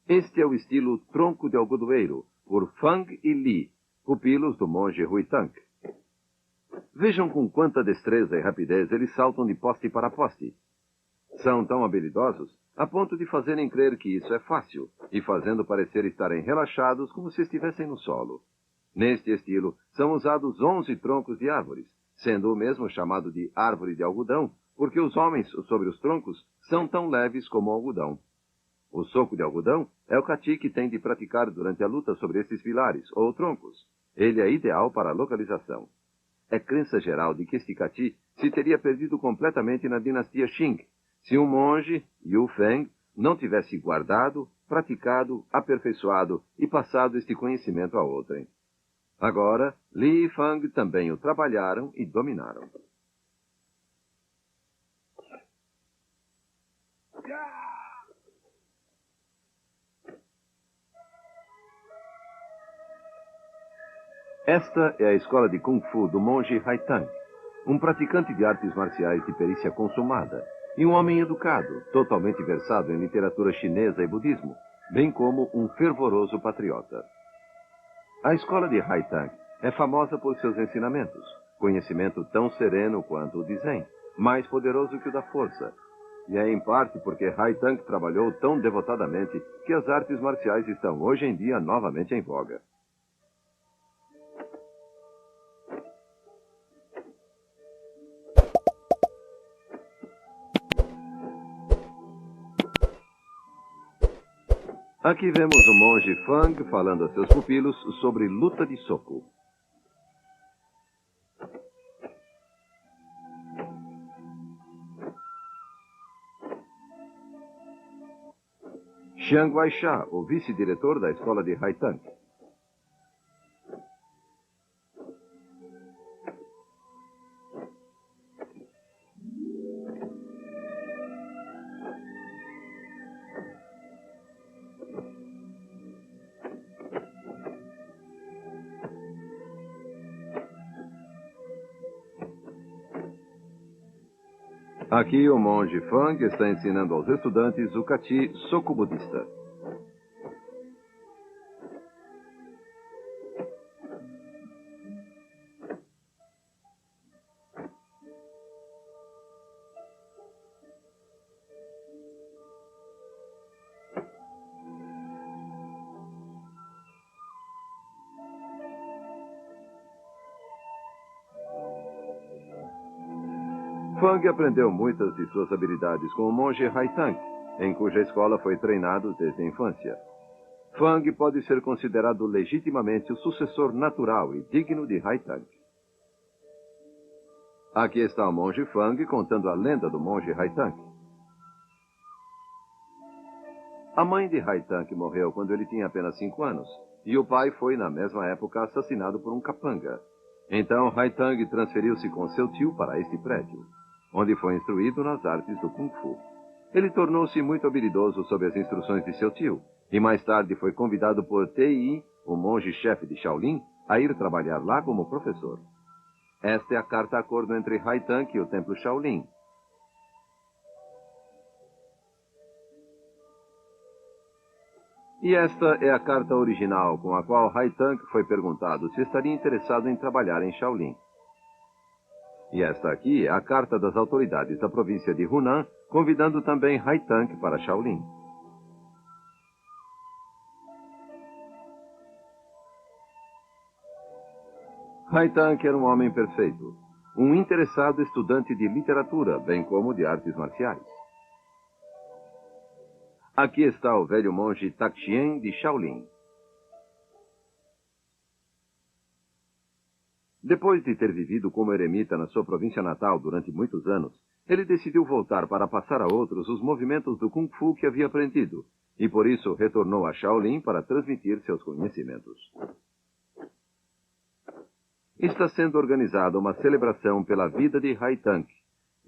Este é o estilo tronco de algodoeiro, por Fang e Li, pupilos do monge Huitang. Vejam com quanta destreza e rapidez eles saltam de poste para poste. São tão habilidosos a ponto de fazerem crer que isso é fácil e fazendo parecer estarem relaxados como se estivessem no solo. Neste estilo, são usados 11 troncos de árvores, sendo o mesmo chamado de árvore de algodão, porque os homens sobre os troncos são tão leves como o algodão. O soco de algodão é o kati que tem de praticar durante a luta sobre esses pilares, ou troncos. Ele é ideal para a localização. É crença geral de que este kati se teria perdido completamente na dinastia Qing, se um monge, Yu Feng, não tivesse guardado, praticado, aperfeiçoado e passado este conhecimento a outrem. Agora, Li e Fang também o trabalharam e dominaram. Esta é a escola de Kung Fu do monge Haitang, um praticante de artes marciais de perícia consumada e um homem educado, totalmente versado em literatura chinesa e budismo, bem como um fervoroso patriota. A escola de Haitang é famosa por seus ensinamentos, conhecimento tão sereno quanto o de Zen, mais poderoso que o da força. E é em parte porque Haitang trabalhou tão devotadamente que as artes marciais estão hoje em dia novamente em voga. Aqui vemos o monge Fang falando a seus pupilos sobre luta de soco. Xiang Weisha, o vice-diretor da escola de Haitang. Aqui o monge Fang está ensinando aos estudantes o kati soco budista. Fang aprendeu muitas de suas habilidades com o monge Haitang, em cuja escola foi treinado desde a infância. Fang pode ser considerado legitimamente o sucessor natural e digno de Haitang. Aqui está o monge Fang contando a lenda do monge Haitang. A mãe de Haitang morreu quando ele tinha apenas 5 anos, e o pai foi, na mesma época, assassinado por um capanga. Então Haitang transferiu-se com seu tio para este prédio, onde foi instruído nas artes do Kung Fu. Ele tornou-se muito habilidoso sob as instruções de seu tio, e mais tarde foi convidado por Tei, o monge-chefe de Shaolin, a ir trabalhar lá como professor. Esta é a carta-acordo entre Haitang e o templo Shaolin. E esta é a carta original com a qual Haitang foi perguntado se estaria interessado em trabalhar em Shaolin. E esta aqui é a carta das autoridades da província de Hunan, convidando também Haitang para Shaolin. Haitang era um homem perfeito, um interessado estudante de literatura, bem como de artes marciais. Aqui está o velho monge Taxian de Shaolin. Depois de ter vivido como eremita na sua província natal durante muitos anos, ele decidiu voltar para passar a outros os movimentos do Kung Fu que havia aprendido, e por isso retornou a Shaolin para transmitir seus conhecimentos. Está sendo organizada uma celebração pela vida de Haitang,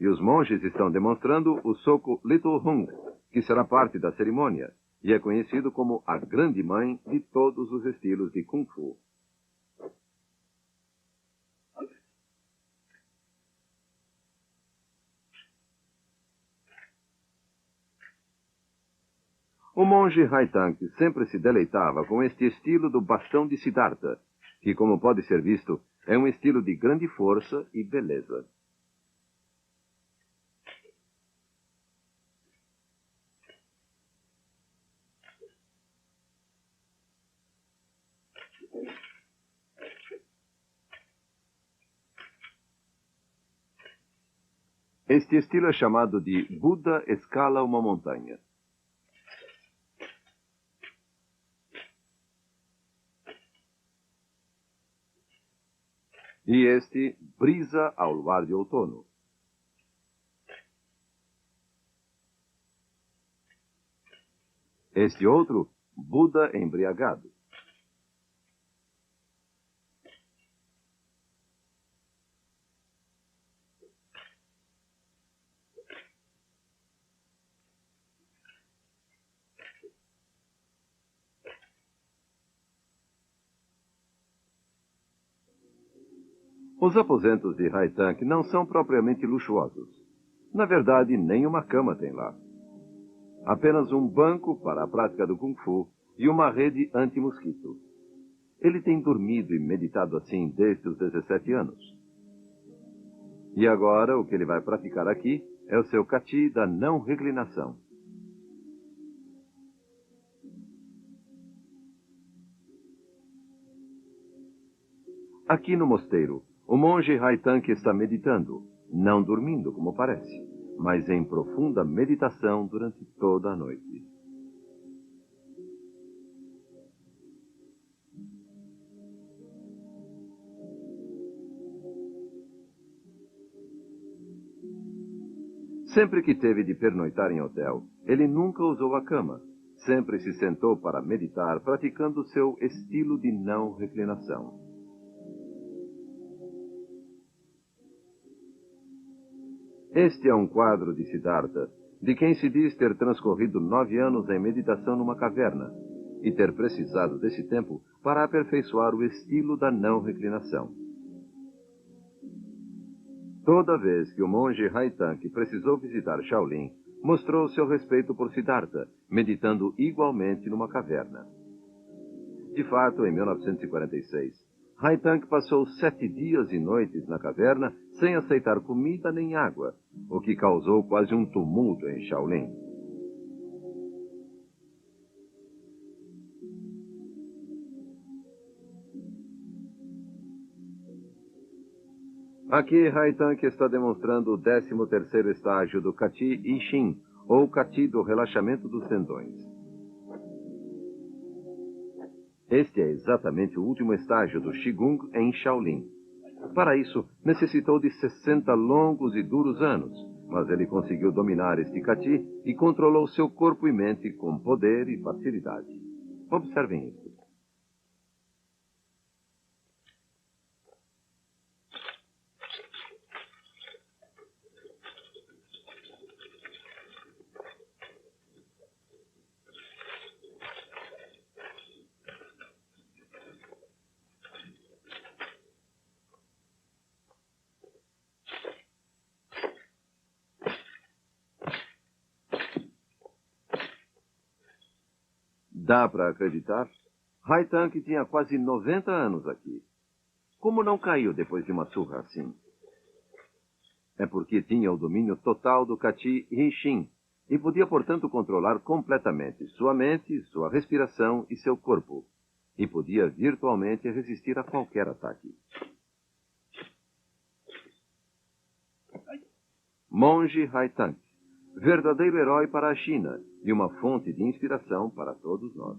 e os monges estão demonstrando o soco Little Hung, que será parte da cerimônia, e é conhecido como a grande mãe de todos os estilos de Kung Fu. O monge Haitang sempre se deleitava com este estilo do bastão de Siddhartha, que, como pode ser visto, é um estilo de grande força e beleza. Este estilo é chamado de Buda escala uma montanha. E este, brisa ao luar de outono. Este outro, Buda embriagado. Os aposentos de Haitang não são propriamente luxuosos. Na verdade, nem uma cama tem lá. Apenas um banco para a prática do Kung Fu e uma rede anti-mosquito. Ele tem dormido e meditado assim desde os 17 anos. E agora, o que ele vai praticar aqui é o seu Kati da não reclinação. Aqui no mosteiro, o monge Haitang está meditando, não dormindo, como parece, mas em profunda meditação durante toda a noite. Sempre que teve de pernoitar em hotel, ele nunca usou a cama. Sempre se sentou para meditar, praticando seu estilo de não reclinação. Este é um quadro de Siddhartha, de quem se diz ter transcorrido 9 anos em meditação numa caverna, e ter precisado desse tempo para aperfeiçoar o estilo da não reclinação. Toda vez que o monge Haitang precisou visitar Shaolin, mostrou seu respeito por Siddhartha, meditando igualmente numa caverna. De fato, em 1946, Haitang passou 7 dias e noites na caverna sem aceitar comida nem água, o que causou quase um tumulto em Shaolin. Aqui, Haitang está demonstrando o 13º estágio do Kati I Ching, ou Kati do relaxamento dos tendões. Este é exatamente o último estágio do Qigong em Shaolin. Para isso, necessitou de 60 longos e duros anos, mas ele conseguiu dominar este Kati e controlou seu corpo e mente com poder e facilidade. Observem isso. Dá para acreditar? Haitang tinha quase 90 anos aqui. Como não caiu depois de uma surra assim? É porque tinha o domínio total do Kati I Ching e podia, portanto, controlar completamente sua mente, sua respiração e seu corpo. E podia virtualmente resistir a qualquer ataque. Monge Haitang, verdadeiro herói para a China e uma fonte de inspiração para todos nós.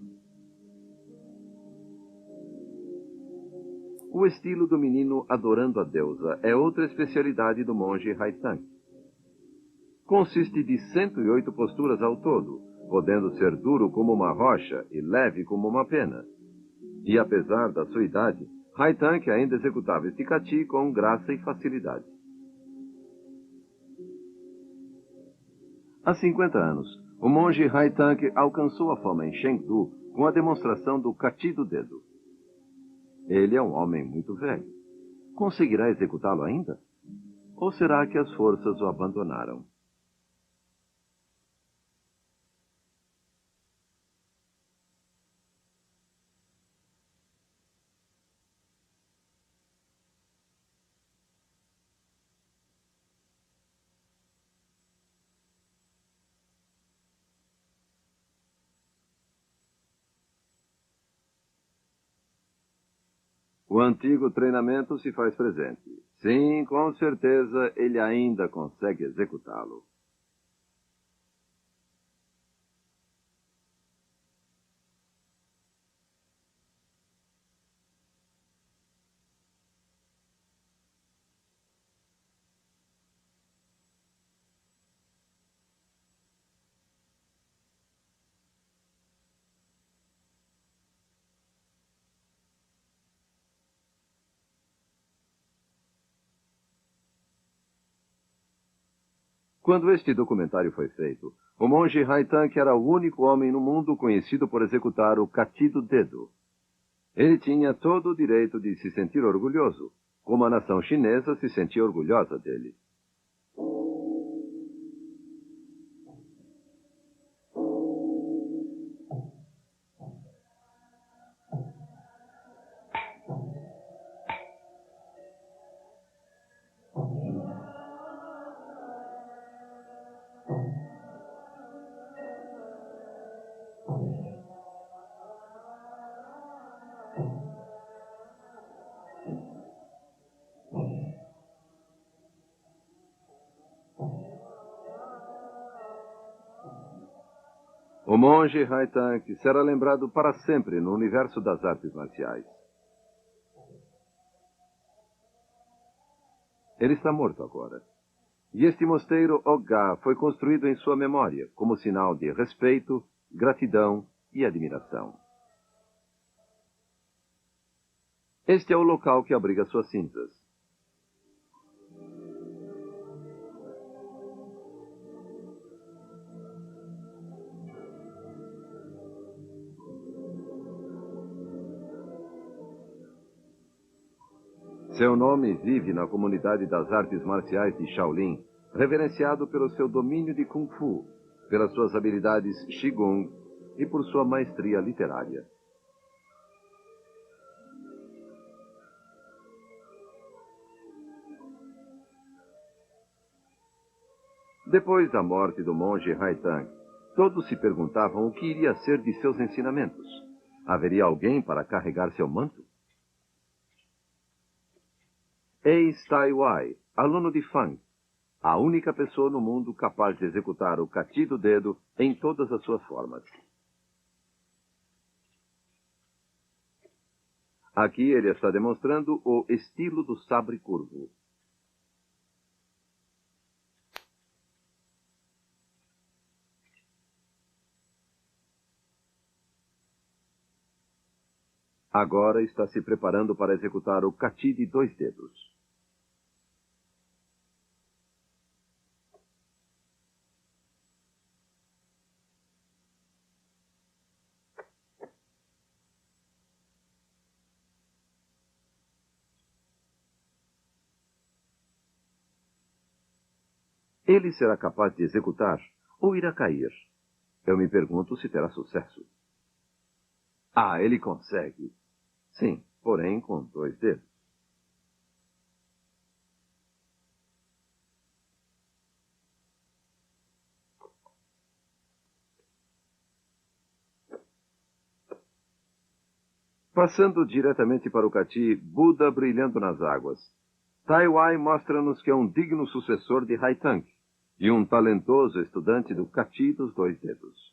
O estilo do menino adorando a deusa é outra especialidade do monge Haitang. Consiste de 108 posturas ao todo, podendo ser duro como uma rocha e leve como uma pena. E apesar da sua idade, Haitang ainda executava este Kati com graça e facilidade. Há 50 anos, o monge Haitang alcançou a fama em Chengdu com a demonstração do Kati do dedo. Ele é um homem muito velho. Conseguirá executá-lo ainda? Ou será que as forças o abandonaram? O antigo treinamento se faz presente. Sim, com certeza ele ainda consegue executá-lo. Quando este documentário foi feito, o monge Haitang era o único homem no mundo conhecido por executar o Kati do dedo. Ele tinha todo o direito de se sentir orgulhoso, como a nação chinesa se sentia orgulhosa dele. O monge Haitang será lembrado para sempre no universo das artes marciais. Ele está morto agora. E este mosteiro Ogá foi construído em sua memória, como sinal de respeito, gratidão e admiração. Este é o local que abriga suas cinzas. Seu nome vive na comunidade das artes marciais de Shaolin, reverenciado pelo seu domínio de Kung Fu, pelas suas habilidades Qigong e por sua maestria literária. Depois da morte do monge Haitang, todos se perguntavam o que iria ser de seus ensinamentos. Haveria alguém para carregar seu manto? Eis Tai Wai, aluno de Fang, a única pessoa no mundo capaz de executar o Kati do dedo em todas as suas formas. Aqui ele está demonstrando o estilo do sabre curvo. Agora está se preparando para executar o Kati de 2 dedos. Ele será capaz de executar ou irá cair? Eu me pergunto se terá sucesso. Ah, ele consegue. Sim, porém com 2 dedos. Passando diretamente para o Kati, Buda brilhando nas águas. Tai Wai mostra-nos que é um digno sucessor de Haitang e um talentoso estudante do Kati dos 2 dedos.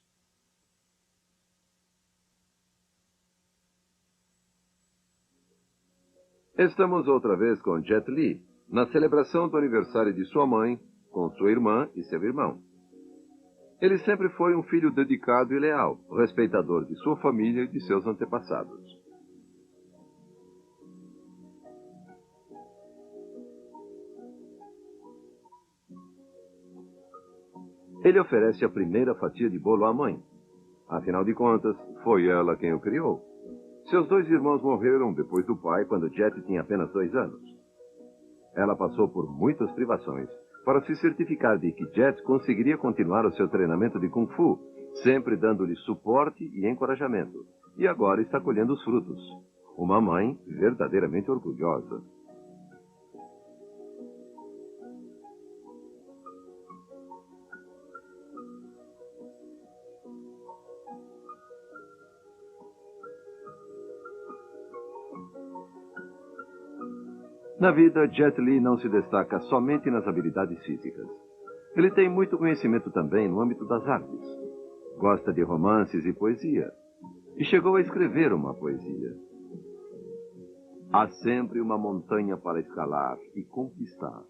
Estamos outra vez com Jet Li, na celebração do aniversário de sua mãe, com sua irmã e seu irmão. Ele sempre foi um filho dedicado e leal, respeitador de sua família e de seus antepassados. Ele oferece a primeira fatia de bolo à mãe. Afinal de contas, foi ela quem o criou. Seus dois irmãos morreram depois do pai, quando Jet tinha apenas 2 anos. Ela passou por muitas privações para se certificar de que Jet conseguiria continuar o seu treinamento de Kung Fu, sempre dando-lhe suporte e encorajamento. E agora está colhendo os frutos. Uma mãe verdadeiramente orgulhosa. Na vida, Jet Li não se destaca somente nas habilidades físicas. Ele tem muito conhecimento também no âmbito das artes. Gosta de romances e poesia. E chegou a escrever uma poesia. Há sempre uma montanha para escalar e conquistar.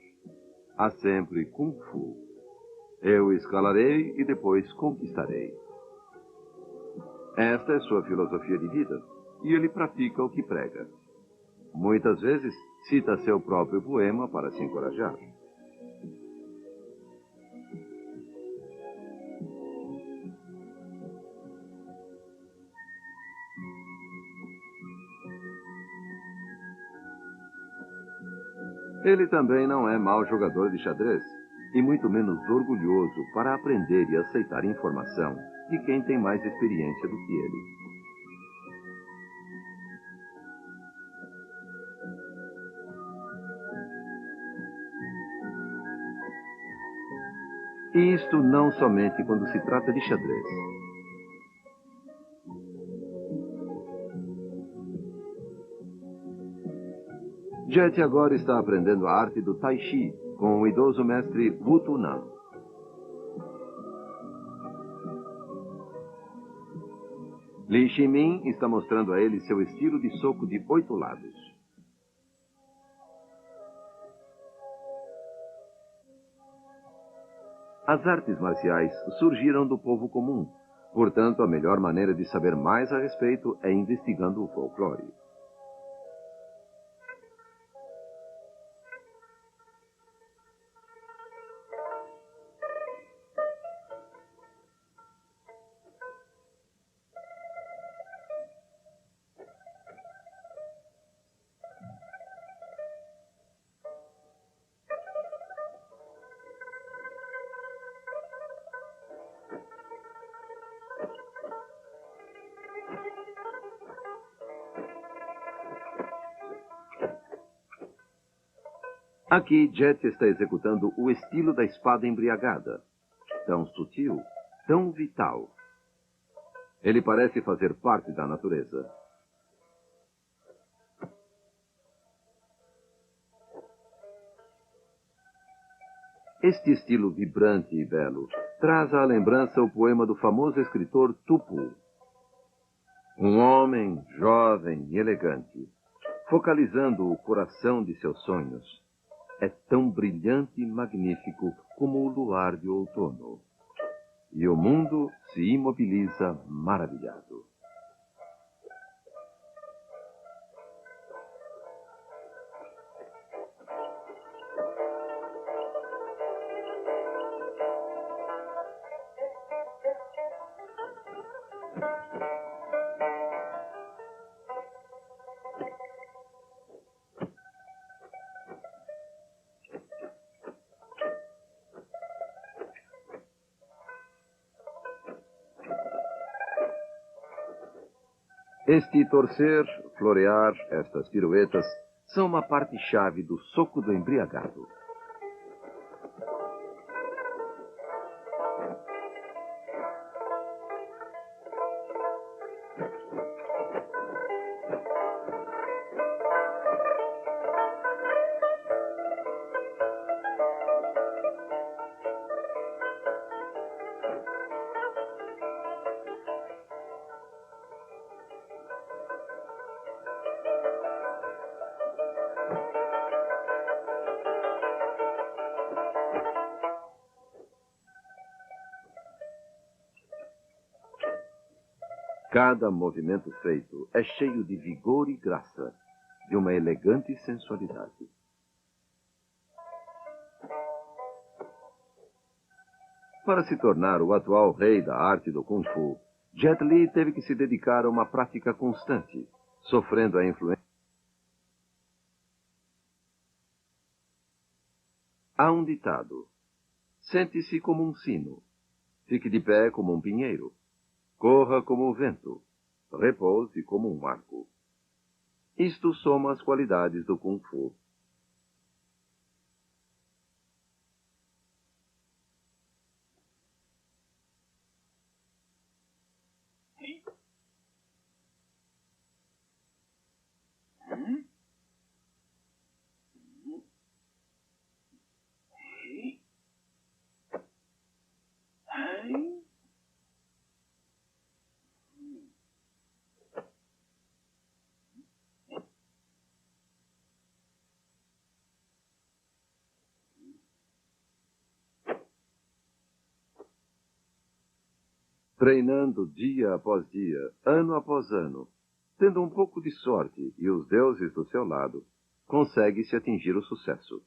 Há sempre Kung Fu. Eu escalarei e depois conquistarei. Esta é sua filosofia de vida, e ele pratica o que prega. Muitas vezes, cita seu próprio poema para se encorajar. Ele também não é mau jogador de xadrez, e muito menos orgulhoso para aprender e aceitar informação de quem tem mais experiência do que ele. E isto não somente quando se trata de xadrez. Jet agora está aprendendo a arte do Tai Chi com o idoso mestre Wu Tunan. Li Shimin está mostrando a ele seu estilo de soco de 8 lados. As artes marciais surgiram do povo comum. Portanto, a melhor maneira de saber mais a respeito é investigando o folclore. Aqui, Jet está executando o estilo da espada embriagada. Tão sutil, tão vital. Ele parece fazer parte da natureza. Este estilo vibrante e belo traz à lembrança o poema do famoso escritor Tupu. Um homem jovem e elegante, focalizando o coração de seus sonhos. É tão brilhante e magnífico como o luar de outono. E o mundo se imobiliza maravilhado. Este torcer, florear, estas piruetas, são uma parte-chave do soco do embriagado. Cada movimento feito é cheio de vigor e graça, de uma elegante sensualidade. Para se tornar o atual rei da arte do Kung Fu, Jet Li teve que se dedicar a uma prática constante, sofrendo a influência. Há um ditado: sente-se como um sino, fique de pé como um pinheiro, corra como o vento, repouse como um arco. Isto soma as qualidades do Kung Fu. Treinando dia após dia, ano após ano, tendo um pouco de sorte e os deuses do seu lado, consegue-se atingir o sucesso.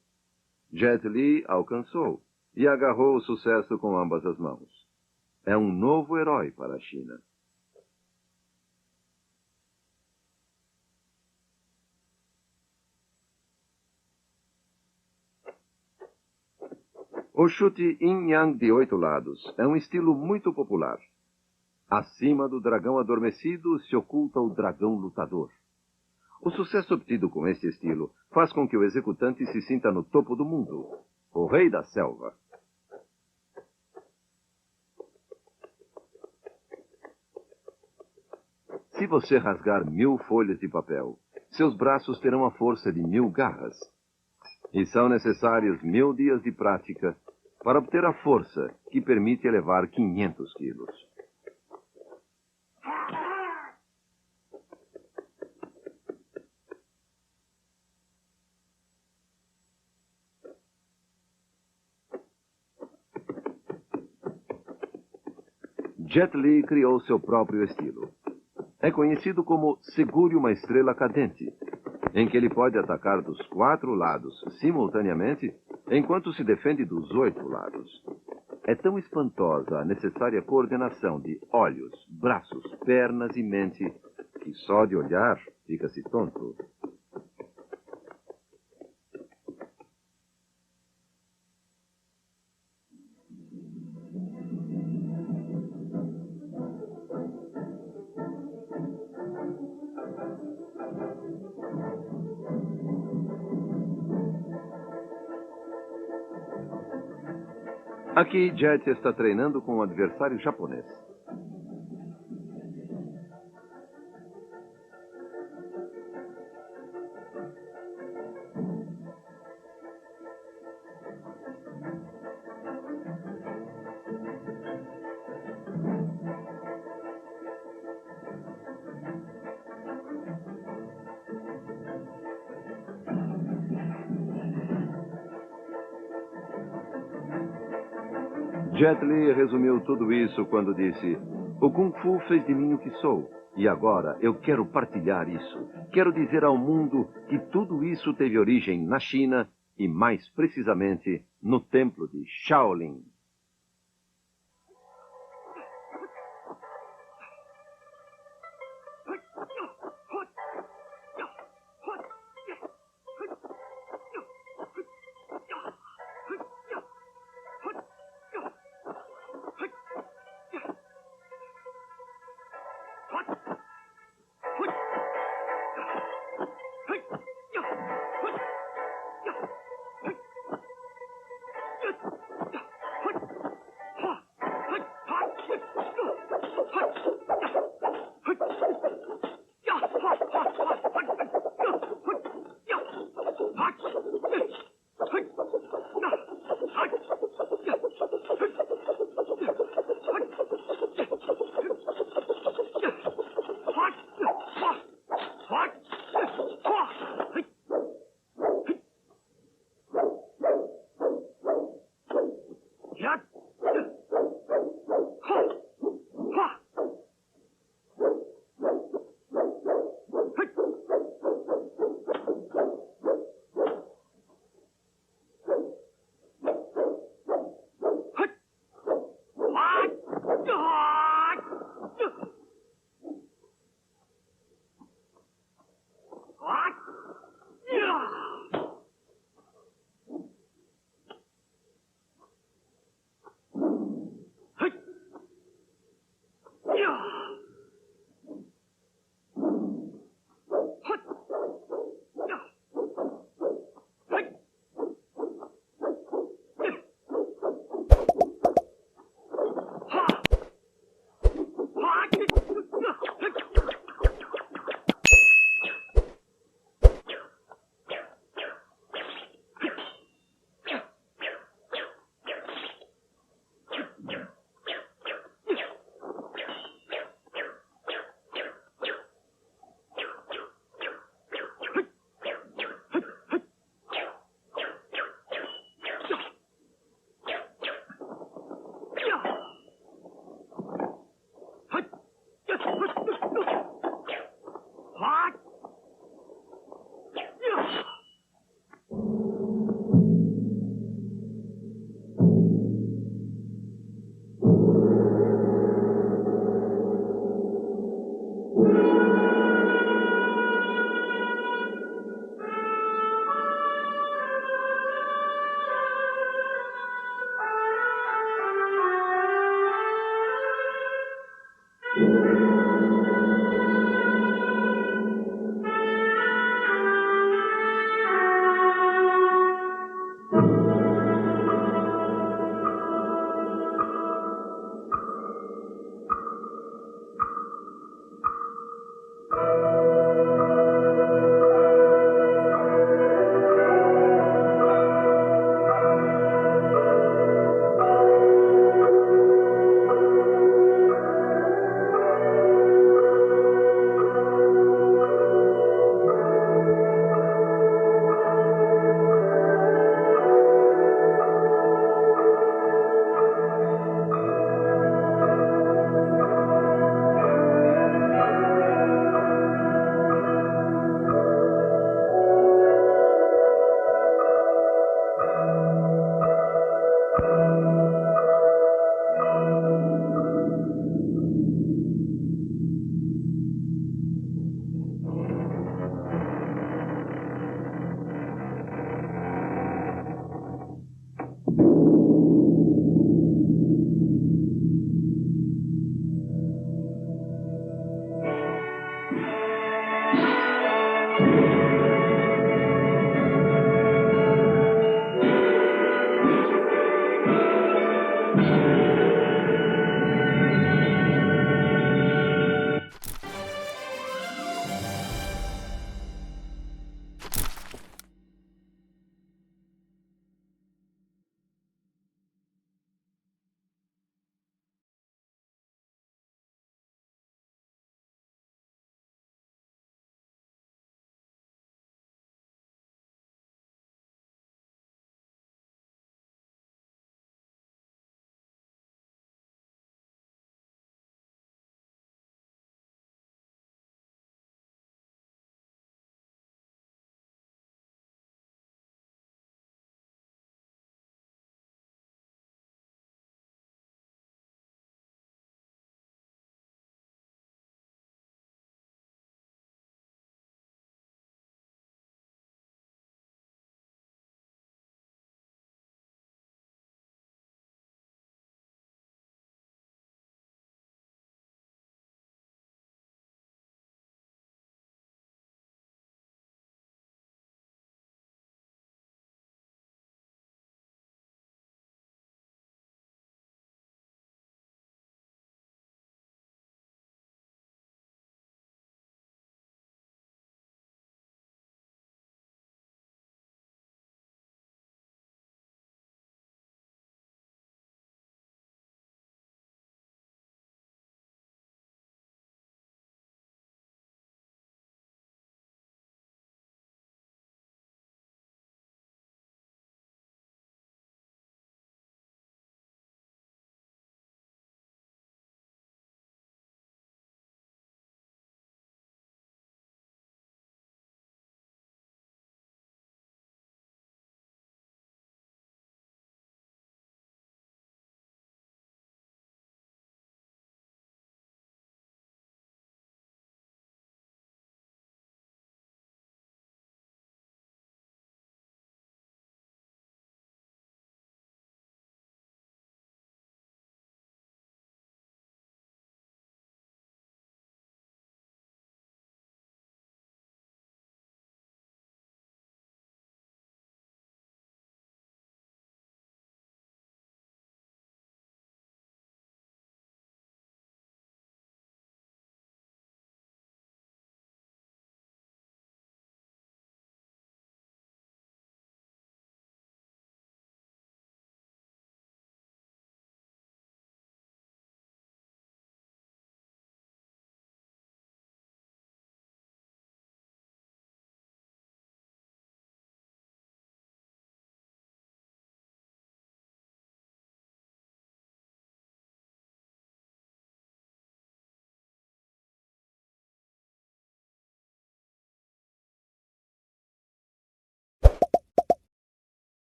Jet Li alcançou e agarrou o sucesso com ambas as mãos. É um novo herói para a China. O chute yin-yang de 8 lados é um estilo muito popular. Acima do dragão adormecido se oculta o dragão lutador. O sucesso obtido com este estilo faz com que o executante se sinta no topo do mundo, o rei da selva. Se você rasgar 1000 folhas de papel, seus braços terão a força de 1000 garras. E são necessários 1000 dias de prática para obter a força que permite elevar 500 quilos. Jet Li criou seu próprio estilo. É conhecido como segure uma estrela cadente, em que ele pode atacar dos 4 lados simultaneamente, enquanto se defende dos 8 lados. É tão espantosa a necessária coordenação de olhos, braços, pernas e mente, que só de olhar fica-se tonto. Aqui, Jet está treinando com um adversário japonês. Jet Li resumiu tudo isso quando disse: o Kung Fu fez de mim o que sou, e agora eu quero partilhar isso. Quero dizer ao mundo que tudo isso teve origem na China e, mais precisamente, no templo de Shaolin.